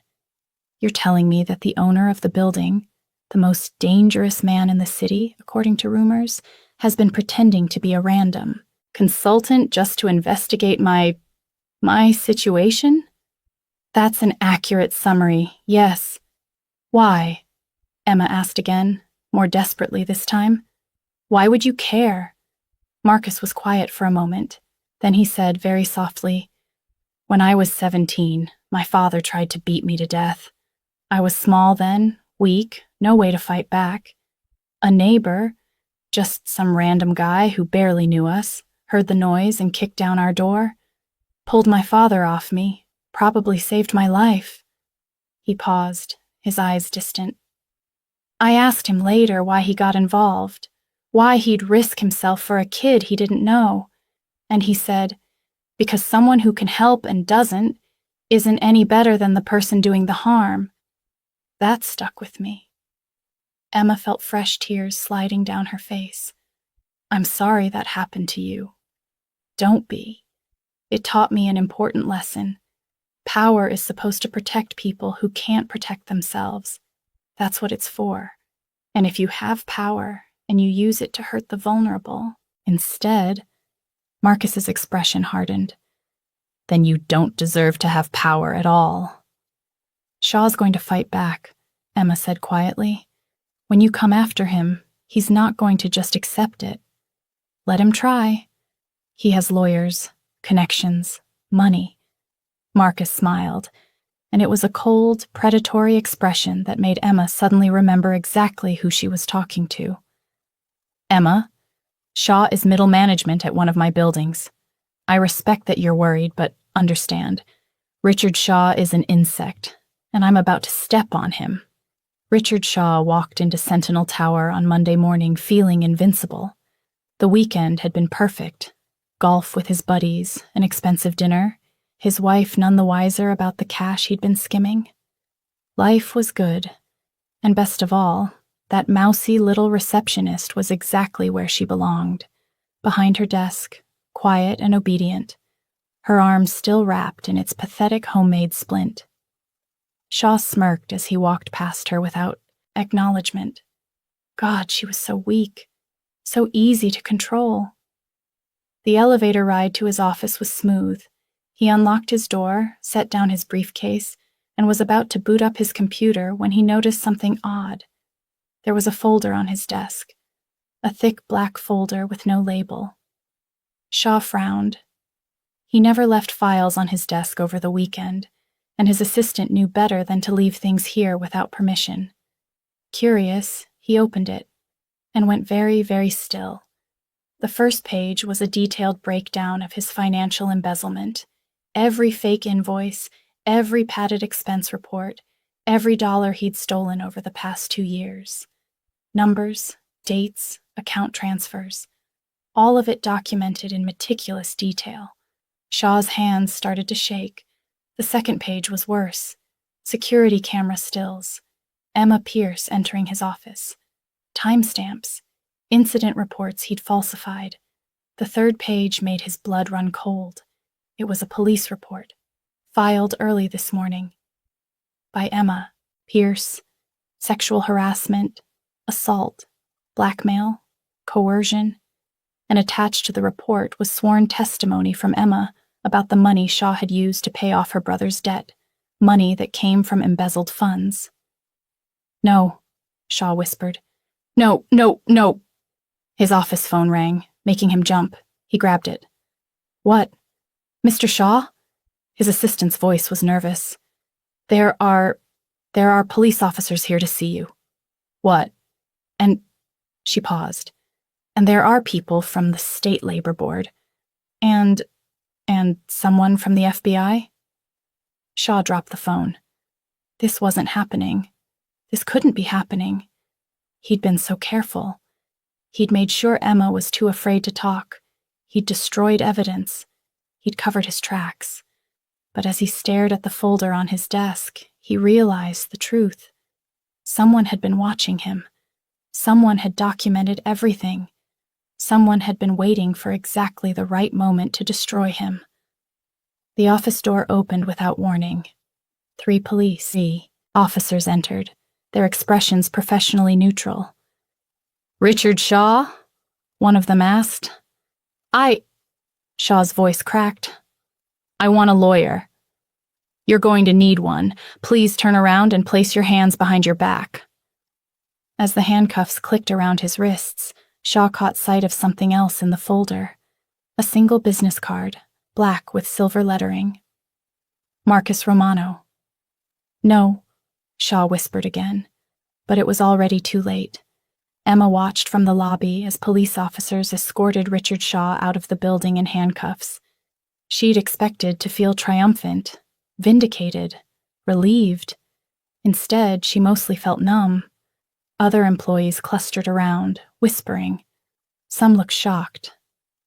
Speaker 1: You're telling me that the owner of the building, the most dangerous man in the city, according to rumors, has been pretending to be a random consultant just to investigate my situation? That's an accurate summary, yes. Why? Emma asked again, more desperately this time. Why would you care? Marcus was quiet for a moment. Then he said very softly, When I was 17, my father tried to beat me to death. I was small then, weak, no way to fight back. A neighbor, just some random guy who barely knew us, heard the noise and kicked down our door, pulled my father off me, probably saved my life. He paused, his eyes distant. I asked him later why he got involved, why he'd risk himself for a kid he didn't know, and he said, because someone who can help and doesn't isn't any better than the person doing the harm. That stuck with me. Emma felt fresh tears sliding down her face. I'm sorry that happened to you. Don't be. It taught me an important lesson. Power is supposed to protect people who can't protect themselves. That's what it's for. And if you have power and you use it to hurt the vulnerable, instead, Marcus's expression hardened. Then you don't deserve to have power at all. Shaw's going to fight back, Emma said quietly. When you come after him, he's not going to just accept it. Let him try. He has lawyers, connections, money. Marcus smiled, and it was a cold, predatory expression that made Emma suddenly remember exactly who she was talking to. Emma, Shaw is middle management at one of my buildings. I respect that you're worried, but understand. Richard Shaw is an insect, and I'm about to step on him. Richard Shaw walked into Sentinel Tower on Monday morning feeling invincible. The weekend had been perfect. Golf with his buddies, an expensive dinner, his wife none the wiser about the cash he'd been skimming. Life was good, and best of all, that mousy little receptionist was exactly where she belonged, behind her desk, quiet and obedient, her arm still wrapped in its pathetic homemade splint. Shaw smirked as he walked past her without acknowledgement. God, she was so weak, so easy to control. The elevator ride to his office was smooth. He unlocked his door, set down his briefcase, and was about to boot up his computer when he noticed something odd. There was a folder on his desk, a thick black folder with no label. Shaw frowned. He never left files on his desk over the weekend, and his assistant knew better than to leave things here without permission. Curious, he opened it, and went very, very still. The first page was a detailed breakdown of his financial embezzlement. Every fake invoice, every padded expense report, every dollar he'd stolen over the past 2 years. Numbers, dates, account transfers. All of it documented in meticulous detail. Shaw's hands started to shake. The second page was worse. Security camera stills. Emma Pierce entering his office. Timestamps. Incident reports he'd falsified. The third page made his blood run cold. It was a police report, filed early this morning. By Emma Pierce. Sexual harassment, assault, blackmail, coercion. And attached to the report was sworn testimony from Emma about the money Shaw had used to pay off her brother's debt, money that came from embezzled funds. No, Shaw whispered. No, no, no. His office phone rang, making him jump. He grabbed it. What? Mr. Shaw? His assistant's voice was nervous. There are police officers here to see you. What? And she paused. And there are people from the State Labor Board. And someone from the FBI? Shaw dropped the phone. This wasn't happening. This couldn't be happening. He'd been so careful. He'd made sure Emma was too afraid to talk. He'd destroyed evidence. He'd covered his tracks. But as he stared at the folder on his desk, he realized the truth. Someone had been watching him. Someone had documented everything. Someone had been waiting for exactly the right moment to destroy him. The office door opened without warning. 3 police officers entered, their expressions professionally neutral. Richard Shaw? One of them asked. Shaw's voice cracked. I want a lawyer. You're going to need one. Please turn around and place your hands behind your back. As the handcuffs clicked around his wrists, Shaw caught sight of something else in the folder. A single business card, black with silver lettering. Marcus Romano. No, Shaw whispered again, but it was already too late. Emma watched from the lobby as police officers escorted Richard Shaw out of the building in handcuffs. She'd expected to feel triumphant, vindicated, relieved. Instead, she mostly felt numb. Other employees clustered around, whispering. Some looked shocked,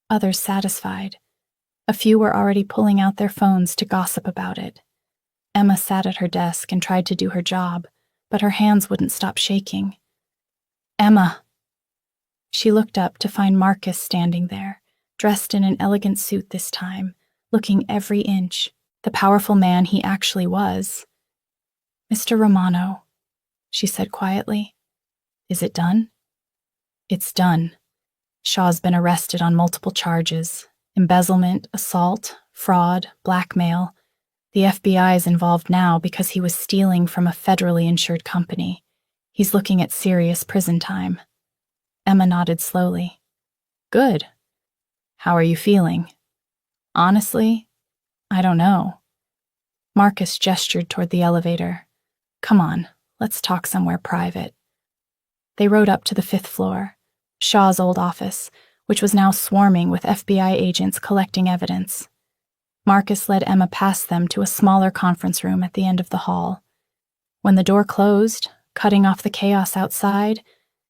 Speaker 1: others satisfied. A few were already pulling out their phones to gossip about it. Emma sat at her desk and tried to do her job, but her hands wouldn't stop shaking. Emma. She looked up to find Marcus standing there, dressed in an elegant suit this time, looking every inch the powerful man he actually was. "Mr. Romano," she said quietly, "is it done?" "It's done. Shaw's been arrested on multiple charges: embezzlement, assault, fraud, blackmail. The FBI is involved now because he was stealing from a federally insured company. He's looking at serious prison time." Emma nodded slowly. "Good. How are you feeling?" "Honestly, I don't know." Marcus gestured toward the elevator. "Come on, let's talk somewhere private." They rode up to the 5th floor, Shaw's old office, which was now swarming with FBI agents collecting evidence. Marcus led Emma past them to a smaller conference room at the end of the hall. When the door closed, cutting off the chaos outside,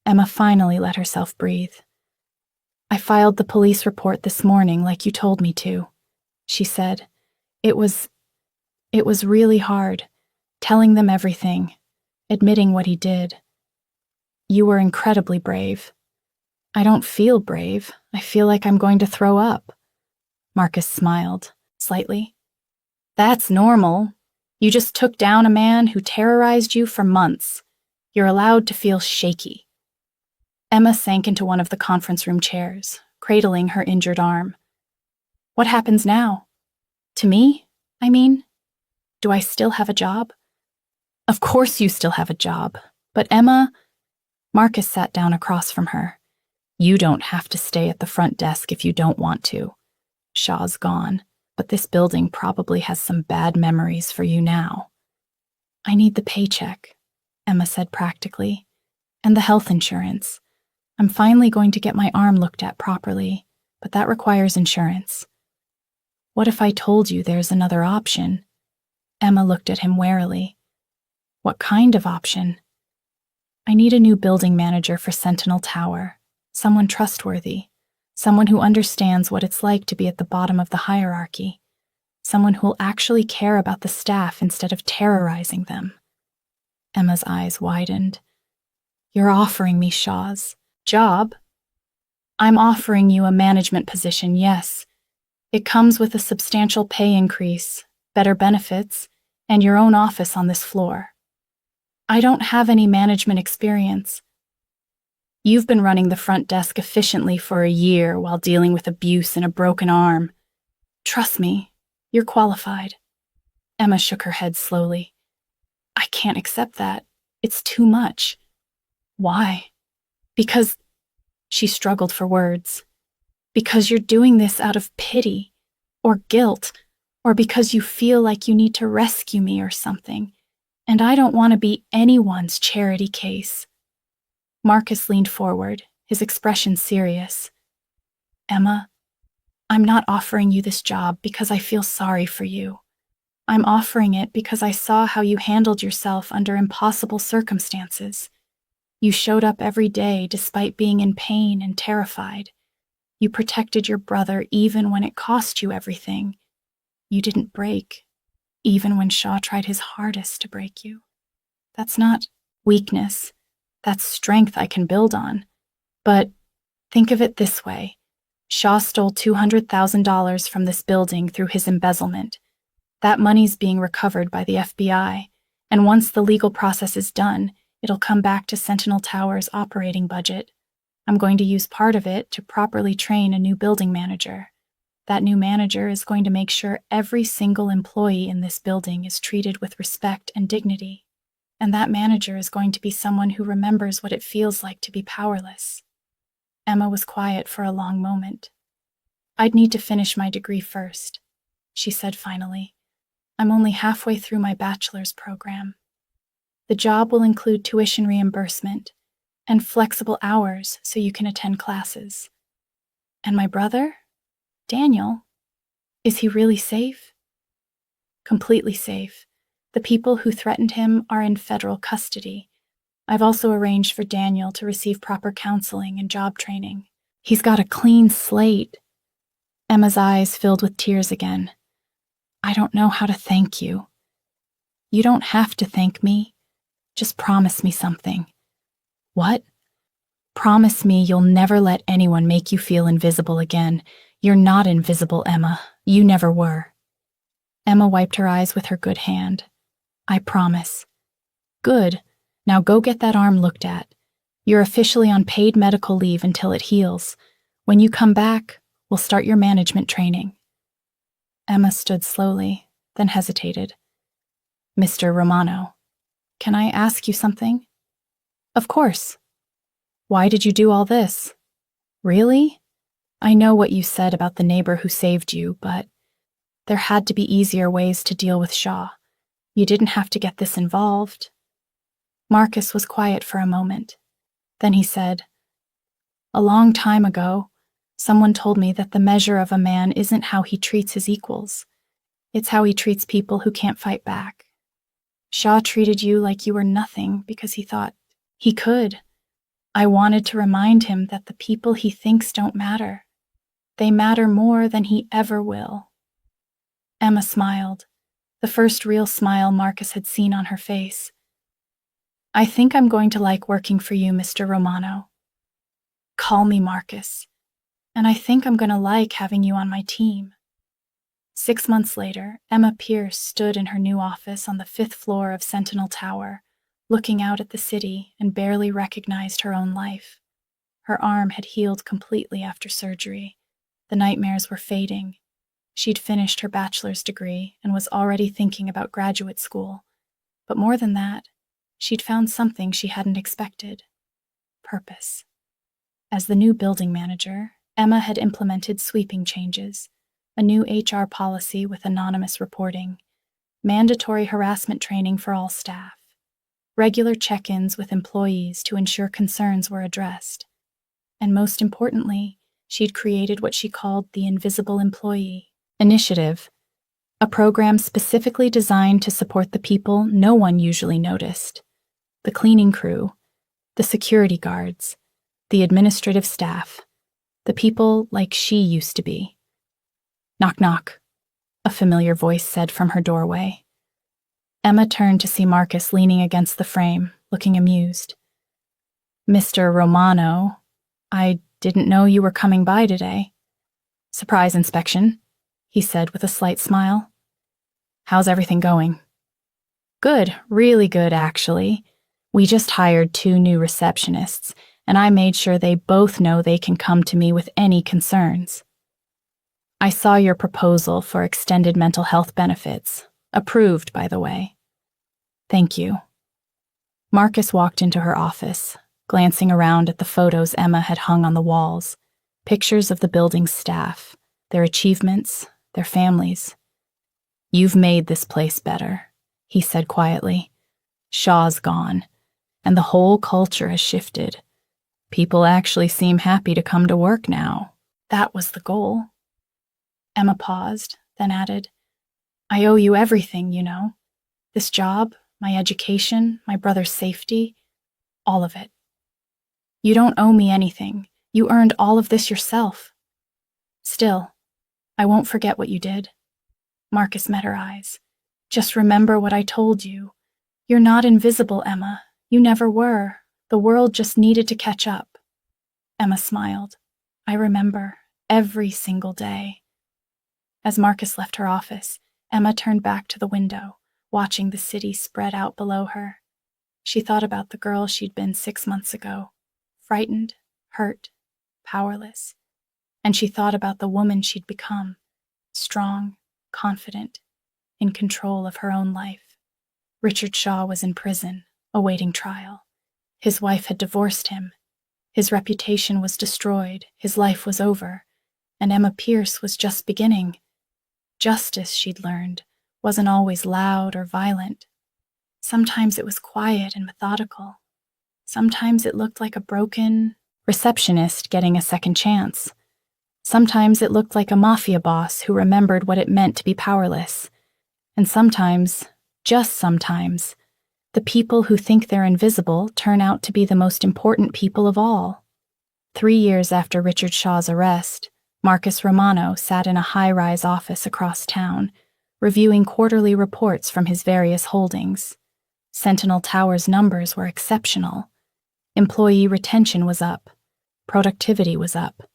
Speaker 1: Emma finally let herself breathe. "I filed the police report this morning like you told me to," she said. It was really hard, telling them everything, admitting what he did. You were incredibly brave." "I don't feel brave. I feel like I'm going to throw up." Marcus smiled, slightly. "That's normal. You just took down a man who terrorized you for months. You're allowed to feel shaky." Emma sank into one of the conference room chairs, cradling her injured arm. "What happens now? To me, I mean? Do I still have a job?" "Of course you still have a job. But Emma—" Marcus sat down across from her. "You don't have to stay at the front desk if you don't want to. Shaw's gone, but this building probably has some bad memories for you now." "I need the paycheck," Emma said practically, "and the health insurance. I'm finally going to get my arm looked at properly, but that requires insurance." "What if I told you there's another option?" Emma looked at him warily. "What kind of option?" "I need a new building manager for Sentinel Tower, someone trustworthy, someone who understands what it's like to be at the bottom of the hierarchy, someone who'll actually care about the staff instead of terrorizing them." Emma's eyes widened. "You're offering me Shaw's job?" "I'm offering you a management position, yes. It comes with a substantial pay increase, better benefits, and your own office on this floor." "I don't have any management experience." "You've been running the front desk efficiently for a year while dealing with abuse and a broken arm. Trust me, you're qualified." Emma shook her head slowly. "I can't accept that. It's too much." "Why?" "Because—" She struggled for words. "Because you're doing this out of pity, or guilt, or because you feel like you need to rescue me or something. And I don't want to be anyone's charity case." Marcus leaned forward, his expression serious. "Emma, I'm not offering you this job because I feel sorry for you. I'm offering it because I saw how you handled yourself under impossible circumstances. You showed up every day despite being in pain and terrified. You protected your brother even when it cost you everything. You didn't break, even when Shaw tried his hardest to break you. That's not weakness. That's strength I can build on. But think of it this way. Shaw stole $200,000 from this building through his embezzlement. That money's being recovered by the FBI, and once the legal process is done, it'll come back to Sentinel Tower's operating budget. I'm going to use part of it to properly train a new building manager. That new manager is going to make sure every single employee in this building is treated with respect and dignity. And that manager is going to be someone who remembers what it feels like to be powerless." Emma was quiet for a long moment. "I'd need to finish my degree first," she said finally. "I'm only halfway through my bachelor's program. The job will include tuition reimbursement and flexible hours so you can attend classes. And my brother, Daniel, is he really safe?" "Completely safe. The people who threatened him are in federal custody. I've also arranged for Daniel to receive proper counseling and job training. He's got a clean slate." Emma's eyes filled with tears again. "I don't know how to thank you." "You don't have to thank me. Just promise me something." "What?" "Promise me you'll never let anyone make you feel invisible again. You're not invisible, Emma. You never were. Emma wiped her eyes with her good hand. I promise. Good. Now go get that arm looked at. You're officially on paid medical leave until it heals. When you come back, we'll start your management training. Emma stood slowly, then hesitated. Mr. Romano, can I ask you something? Of course. Why did you do all this? Really? I know what you said about the neighbor who saved you, but there had to be easier ways to deal with Shaw. You didn't have to get this involved. Marcus was quiet for a moment. Then he said, A long time ago, someone told me that the measure of a man isn't how he treats his equals. It's how he treats people who can't fight back. Shaw treated you like you were nothing because he thought he could. I wanted to remind him that the people he thinks don't matter. They matter more than he ever will. Emma smiled, the first real smile Marcus had seen on her face. I think I'm going to like working for you, Mr. Romano. Call me Marcus. And I think I'm going to like having you on my team. 6 months later, Emma Pierce stood in her new office on the 5th floor of Sentinel Tower, looking out at the city and barely recognized her own life. Her arm had healed completely after surgery. The nightmares were fading. She'd finished her bachelor's degree and was already thinking about graduate school. But more than that, she'd found something she hadn't expected. Purpose. As the new building manager, Emma had implemented sweeping changes, a new HR policy with anonymous reporting, mandatory harassment training for all staff, regular check-ins with employees to ensure concerns were addressed, and most importantly, she'd created what she called the Invisible Employee Initiative, a program specifically designed to support the people no one usually noticed: the cleaning crew, the security guards, the administrative staff, the people like she used to be. Knock, knock, a familiar voice said from her doorway. Emma turned to see Marcus leaning against the frame, looking amused. Mr. Romano, I didn't know you were coming by today. Surprise inspection, he said with a slight smile. How's everything going? Good, really good, actually. We just hired 2 new receptionists, and I made sure they both know they can come to me with any concerns. I saw your proposal for extended mental health benefits. Approved, by the way. Thank you. Marcus walked into her office, glancing around at the photos Emma had hung on the walls, pictures of the building's staff, their achievements, their families. You've made this place better, he said quietly. Shaw's gone, and the whole culture has shifted. People actually seem happy to come to work now. That was the goal. Emma paused, then added, I owe you everything, you know. This job, my education, my brother's safety, all of it. You don't owe me anything. You earned all of this yourself. Still, I won't forget what you did. Marcus met her eyes. Just remember what I told you. You're not invisible, Emma. You never were. The world just needed to catch up. Emma smiled. I remember, every single day. As Marcus left her office, Emma turned back to the window, watching the city spread out below her. She thought about the girl she'd been 6 months ago, frightened, hurt, powerless. And she thought about the woman she'd become, strong, confident, in control of her own life. Richard Shaw was in prison, awaiting trial. His wife had divorced him. His reputation was destroyed, his life was over, and Emma Pierce was just beginning. Justice, she'd learned, wasn't always loud or violent. Sometimes it was quiet and methodical. Sometimes it looked like a broken receptionist getting a second chance. Sometimes it looked like a mafia boss who remembered what it meant to be powerless. And sometimes, just sometimes, the people who think they're invisible turn out to be the most important people of all. 3 years after Richard Shaw's arrest, Marcus Romano sat in a high-rise office across town, reviewing quarterly reports from his various holdings. Sentinel Tower's numbers were exceptional. Employee retention was up. Productivity was up.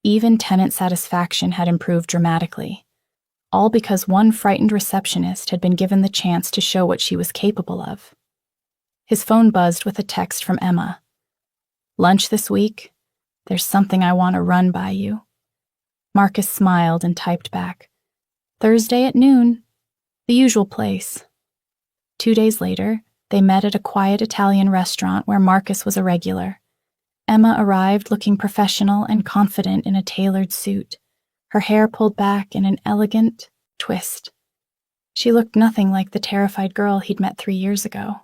Speaker 1: Even tenant satisfaction had improved dramatically, all because one frightened receptionist had been given the chance to show what she was capable of. His phone buzzed with a text from Emma. "Lunch this week? There's something I want to run by you." Marcus smiled and typed back, "Thursday at noon, the usual place." 2 days later, they met at a quiet Italian restaurant where Marcus was a regular. Emma arrived looking professional and confident in a tailored suit, her hair pulled back in an elegant twist. She looked nothing like the terrified girl he'd met 3 years ago.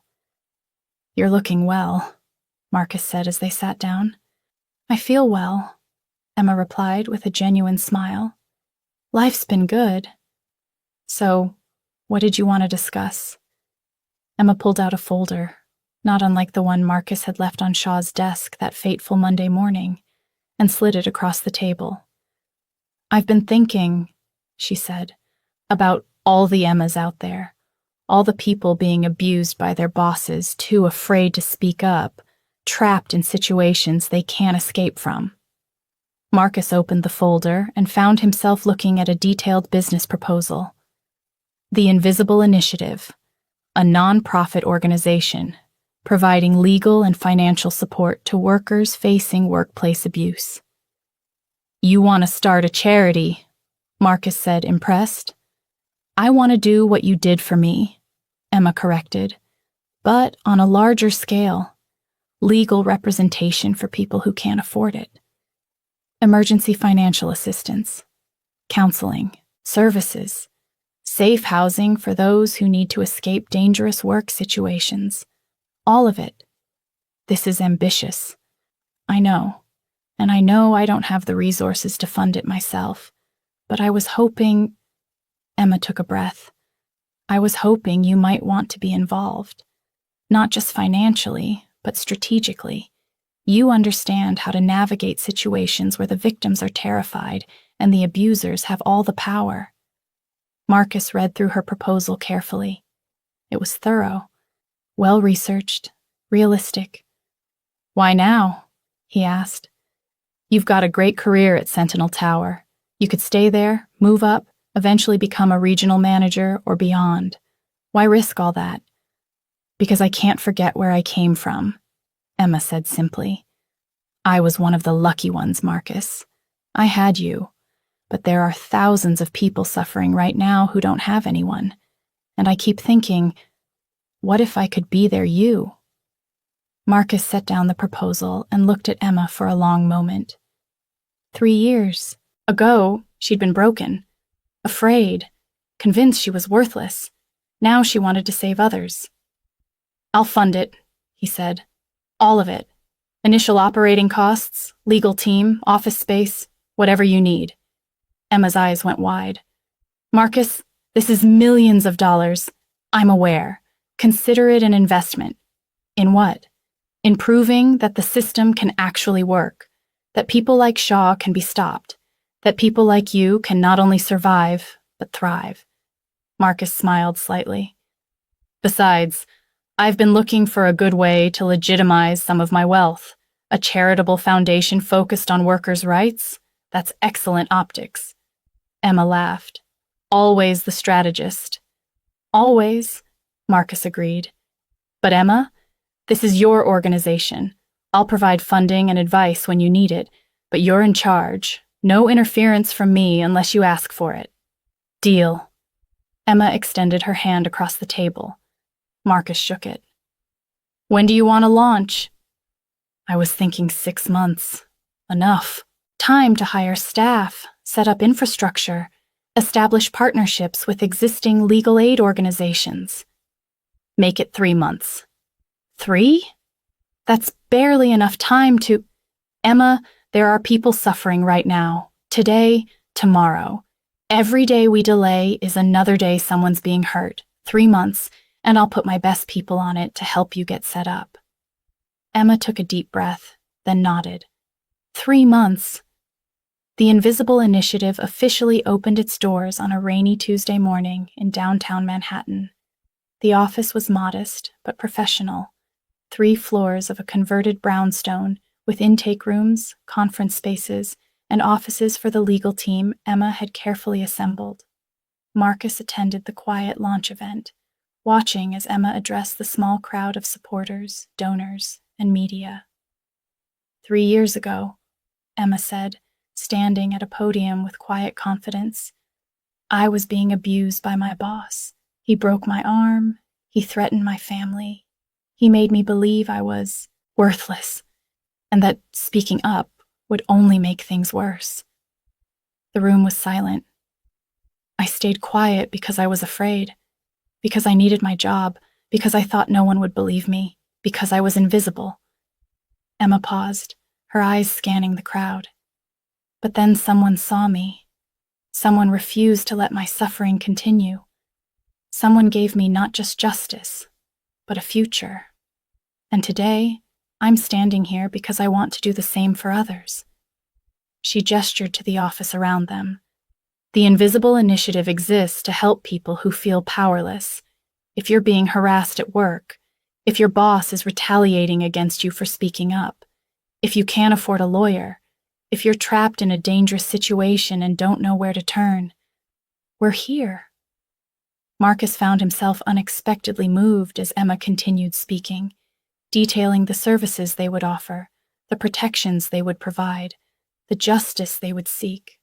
Speaker 1: "You're looking well," Marcus said as they sat down. "I feel well," Emma replied with a genuine smile. "Life's been good." "So, what did you want to discuss?" Emma pulled out a folder, not unlike the one Marcus had left on Shaw's desk that fateful Monday morning, and slid it across the table. "I've been thinking," she said, "about all the Emmas out there, all the people being abused by their bosses, too afraid to speak up, trapped in situations they can't escape from." Marcus opened the folder and found himself looking at a detailed business proposal. The Invisible Initiative, a non-profit organization providing legal and financial support to workers facing workplace abuse. "You want to start a charity," Marcus said, impressed. "I want to do what you did for me," Emma corrected, "but on a larger scale. Legal representation for people who can't afford it. Emergency financial assistance, counseling, services, safe housing for those who need to escape dangerous work situations. All of it. This is ambitious. I know, and I know I don't have the resources to fund it myself, but I was hoping—" Emma took a breath. "I was hoping you might want to be involved. Not just financially, but strategically. You understand how to navigate situations where the victims are terrified and the abusers have all the power." Marcus read through her proposal carefully. It was thorough, well-researched, realistic. "Why now?" he asked. "You've got a great career at Sentinel Tower. You could stay there, move up, eventually become a regional manager or beyond. Why risk all that?" "Because I can't forget where I came from," Emma said simply. "I was one of the lucky ones, Marcus. I had you, but there are thousands of people suffering right now who don't have anyone. And I keep thinking, what if I could be their you?" Marcus set down the proposal and looked at Emma for a long moment. 3 years ago, she'd been broken, afraid, convinced she was worthless. Now she wanted to save others. "I'll fund it," he said. "All of it. Initial operating costs, legal team, office space, whatever you need." Emma's eyes went wide. "Marcus, this is millions of dollars. I'm aware. Consider it an investment." "In what?" "In proving that the system can actually work, that people like Shaw can be stopped, that people like you can not only survive, but thrive." Marcus smiled slightly. "Besides, I've been looking for a good way to legitimize some of my wealth. A charitable foundation focused on workers' rights? That's excellent optics." Emma laughed. "Always the strategist." "Always," Marcus agreed. "But Emma, this is your organization. I'll provide funding and advice when you need it, but you're in charge. No interference from me unless you ask for it." "Deal." Emma extended her hand across the table. Marcus shook it. "When do you want to launch?" "I was thinking 6 months. Enough. Time to hire staff, set up infrastructure, establish partnerships with existing legal aid organizations." "Make it 3 months." 3? That's barely enough time to— "Emma, there are people suffering right now. Today, tomorrow. Every day we delay is another day someone's being hurt. 3 months, and I'll put my best people on it to help you get set up." Emma took a deep breath, then nodded. 3 months. The Invisible Initiative officially opened its doors on a rainy Tuesday morning in downtown Manhattan. The office was modest but professional. 3 floors of a converted brownstone with intake rooms, conference spaces, and offices for the legal team Emma had carefully assembled. Marcus attended the quiet launch event, watching as Emma addressed the small crowd of supporters, donors, and media. 3 years ago, Emma said, standing at a podium with quiet confidence, I was being abused by my boss. He broke my arm. He threatened my family. He made me believe I was worthless, and that speaking up would only make things worse. The room was silent. I stayed quiet because I was afraid, because I needed my job, because I thought no one would believe me, because I was invisible. Emma paused, her eyes scanning the crowd. But then someone saw me. Someone refused to let my suffering continue. Someone gave me not just justice, but a future. And today, I'm standing here because I want to do the same for others. She gestured to the office around them. The Invisible Initiative exists to help people who feel powerless. If you're being harassed at work, if your boss is retaliating against you for speaking up, if you can't afford a lawyer, if you're trapped in a dangerous situation and don't know where to turn, we're here. Marcus found himself unexpectedly moved as Emma continued speaking, detailing the services they would offer, the protections they would provide, the justice they would seek.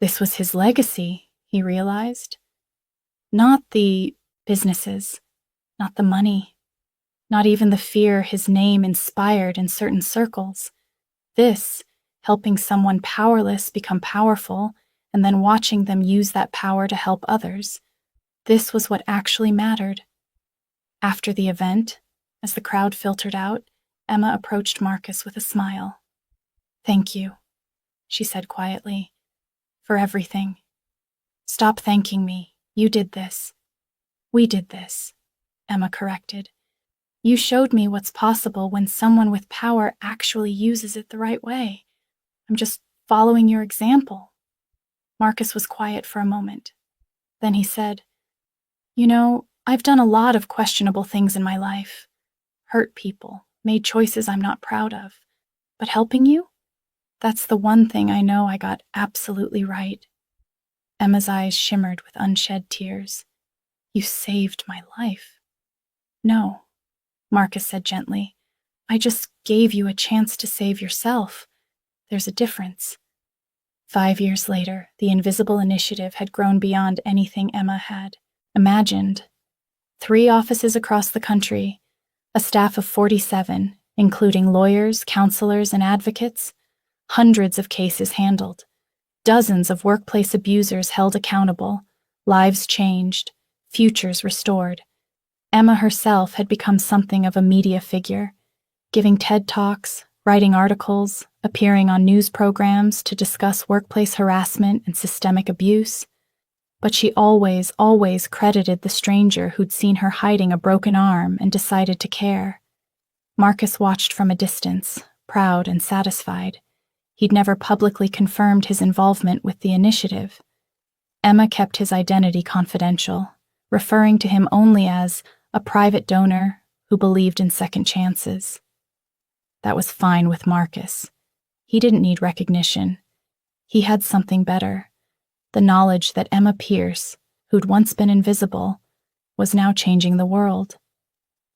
Speaker 1: This was his legacy, he realized. Not the businesses, not the money, not even the fear his name inspired in certain circles. This, helping someone powerless become powerful, and then watching them use that power to help others. This was what actually mattered. After the event, as the crowd filtered out, Emma approached Marcus with a smile. Thank you, she said quietly, for everything. Stop thanking me. You did this. We did this, Emma corrected. You showed me what's possible when someone with power actually uses it the right way. I'm just following your example. Marcus was quiet for a moment. Then he said, You know, I've done a lot of questionable things in my life. Hurt people, made choices I'm not proud of. But helping you? That's the one thing I know I got absolutely right. Emma's eyes shimmered with unshed tears. You saved my life. No, Marcus said gently. I just gave you a chance to save yourself. There's a difference. 5 years later, the Invisible Initiative had grown beyond anything Emma had imagined. 3 offices across the country, a staff of 47, including lawyers, counselors, and advocates, hundreds of cases handled, dozens of workplace abusers held accountable, lives changed, futures restored. Emma herself had become something of a media figure, giving TED Talks, writing articles, appearing on news programs to discuss workplace harassment and systemic abuse. But she always credited the stranger who'd seen her hiding a broken arm and decided to care. Marcus watched from a distance, proud and satisfied. He'd never publicly confirmed his involvement with the initiative. Emma kept his identity confidential, referring to him only as a private donor who believed in second chances. That was fine with Marcus. He didn't need recognition. He had something better, the knowledge that Emma Pierce, who'd once been invisible, was now changing the world.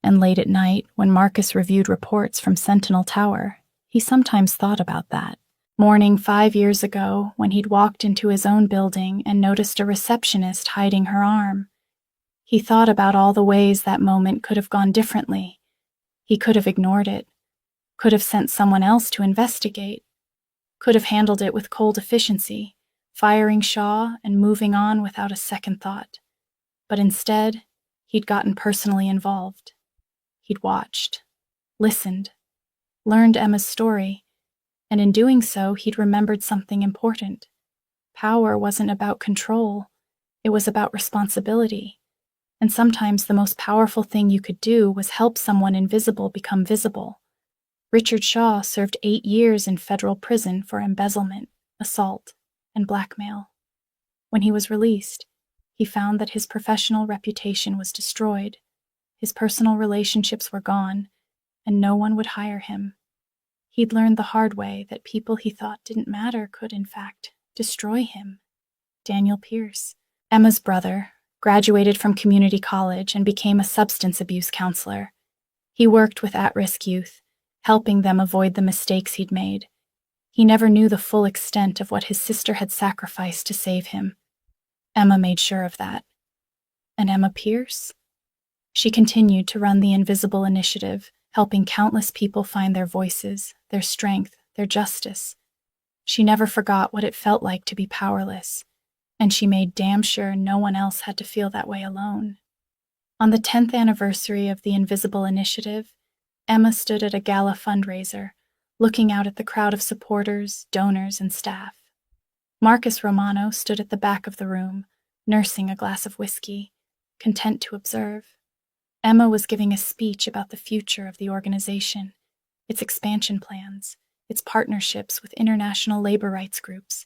Speaker 1: And late at night, when Marcus reviewed reports from Sentinel Tower, he sometimes thought about that. Morning 5 years ago, when he'd walked into his own building and noticed a receptionist hiding her arm. He thought about all the ways that moment could have gone differently. He could have ignored it, could have sent someone else to investigate, could have handled it with cold efficiency, firing Shaw and moving on without a second thought. But instead, he'd gotten personally involved. He'd watched, listened, learned Emma's story, and in doing so, he'd remembered something important. Power wasn't about control, it was about responsibility. And sometimes the most powerful thing you could do was help someone invisible become visible. Richard Shaw served 8 years in federal prison for embezzlement, assault, and blackmail. When he was released, he found that his professional reputation was destroyed, his personal relationships were gone, and no one would hire him. He'd learned the hard way that people he thought didn't matter could, in fact, destroy him. Daniel Pierce, Emma's brother, graduated from community college and became a substance abuse counselor. He worked with at-risk youth, helping them avoid the mistakes he'd made. He never knew the full extent of what his sister had sacrificed to save him. Emma made sure of that. And Emma Pierce? She continued to run the Invisible Initiative, helping countless people find their voices, their strength, their justice. She never forgot what it felt like to be powerless, and she made damn sure no one else had to feel that way alone. On the 10th anniversary of the Invisible Initiative, Emma stood at a gala fundraiser, looking out at the crowd of supporters, donors, and staff. Marcus Romano stood at the back of the room, nursing a glass of whiskey, content to observe. Emma was giving a speech about the future of the organization, its expansion plans, its partnerships with international labor rights groups.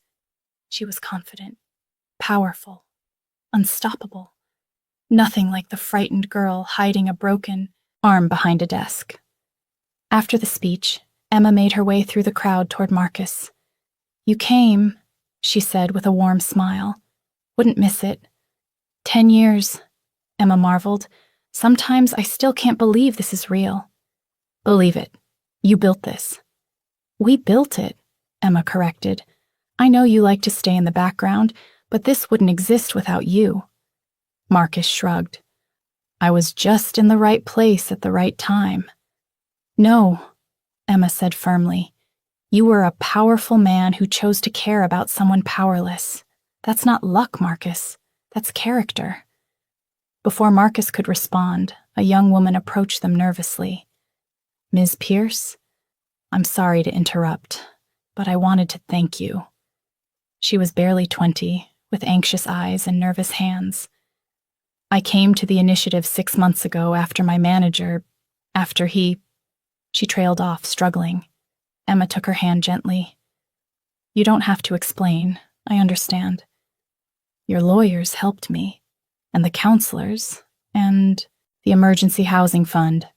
Speaker 1: She was confident, powerful, unstoppable. Nothing like the frightened girl hiding a broken arm behind a desk. After the speech, Emma made her way through the crowd toward Marcus. "You came," she said with a warm smile. "Wouldn't miss it." 10 years, Emma marveled. "Sometimes I still can't believe this is real." "Believe it. You built this." "We built it," Emma corrected. "I know you like to stay in the background, but this wouldn't exist without you." Marcus shrugged. "I was just in the right place at the right time." "No," Emma said firmly. "You were a powerful man who chose to care about someone powerless. That's not luck, Marcus. That's character." Before Marcus could respond, a young woman approached them nervously. "Ms. Pierce, I'm sorry to interrupt, but I wanted to thank you." She was barely 20, with anxious eyes and nervous hands. "I came to the initiative 6 months ago after my manager, She trailed off, struggling. Emma took her hand gently. "You don't have to explain. I understand. Your lawyers helped me, and the counselors, and the emergency housing fund.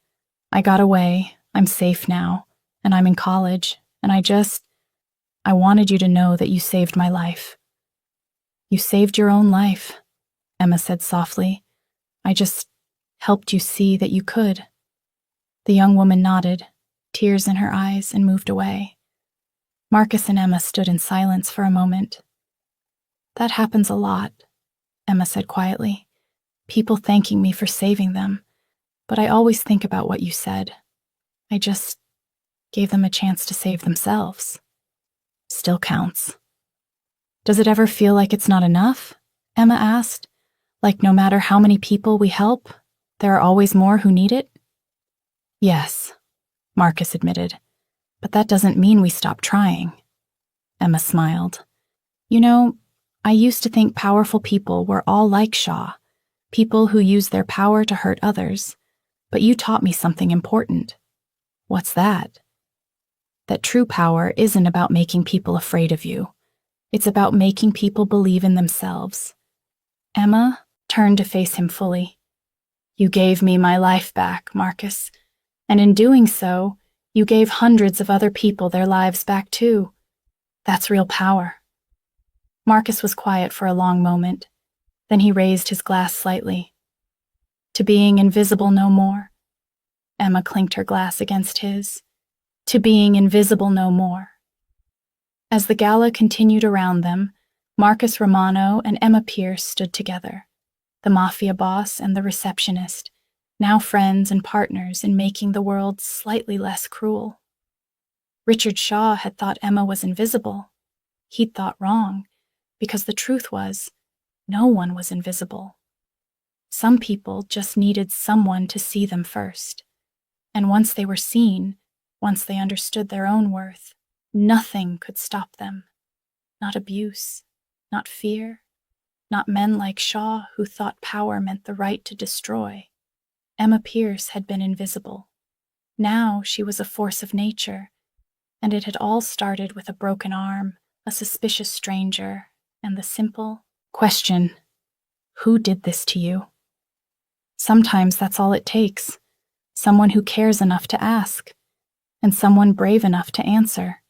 Speaker 1: I got away, I'm safe now, and I'm in college, and I wanted you to know that you saved my life." "You saved your own life," Emma said softly. "I just helped you see that you could." The young woman nodded, tears in her eyes, and moved away. Marcus and Emma stood in silence for a moment. "That happens a lot," Emma said quietly. "People thanking me for saving them, but I always think about what you said. I just gave them a chance to save themselves. Still counts." "Does it ever feel like it's not enough?" Emma asked. "Like no matter how many people we help, there are always more who need it?" "Yes," Marcus admitted, "but that doesn't mean we stop trying." Emma smiled. "You know, I used to think powerful people were all like Shaw, people who use their power to hurt others, but you taught me something important." "What's that?" "That true power isn't about making people afraid of you. It's about making people believe in themselves." Emma turned to face him fully. "You gave me my life back, Marcus. And in doing so, you gave hundreds of other people their lives back too. That's real power." Marcus was quiet for a long moment. Then he raised his glass slightly. "To being invisible no more." Emma clinked her glass against his. "To being invisible no more." As the gala continued around them, Marcus Romano and Emma Pierce stood together, the mafia boss and the receptionist, now friends and partners in making the world slightly less cruel. Richard Shaw had thought Emma was invisible. He'd thought wrong, because the truth was, no one was invisible. Some people just needed someone to see them first. And once they were seen, once they understood their own worth, nothing could stop them. Not abuse, not fear, not men like Shaw who thought power meant the right to destroy. Emma Pierce had been invisible. Now she was a force of nature, and it had all started with a broken arm, a suspicious stranger, and the simple question, "Who did this to you?" Sometimes that's all it takes, someone who cares enough to ask. and someone brave enough to answer.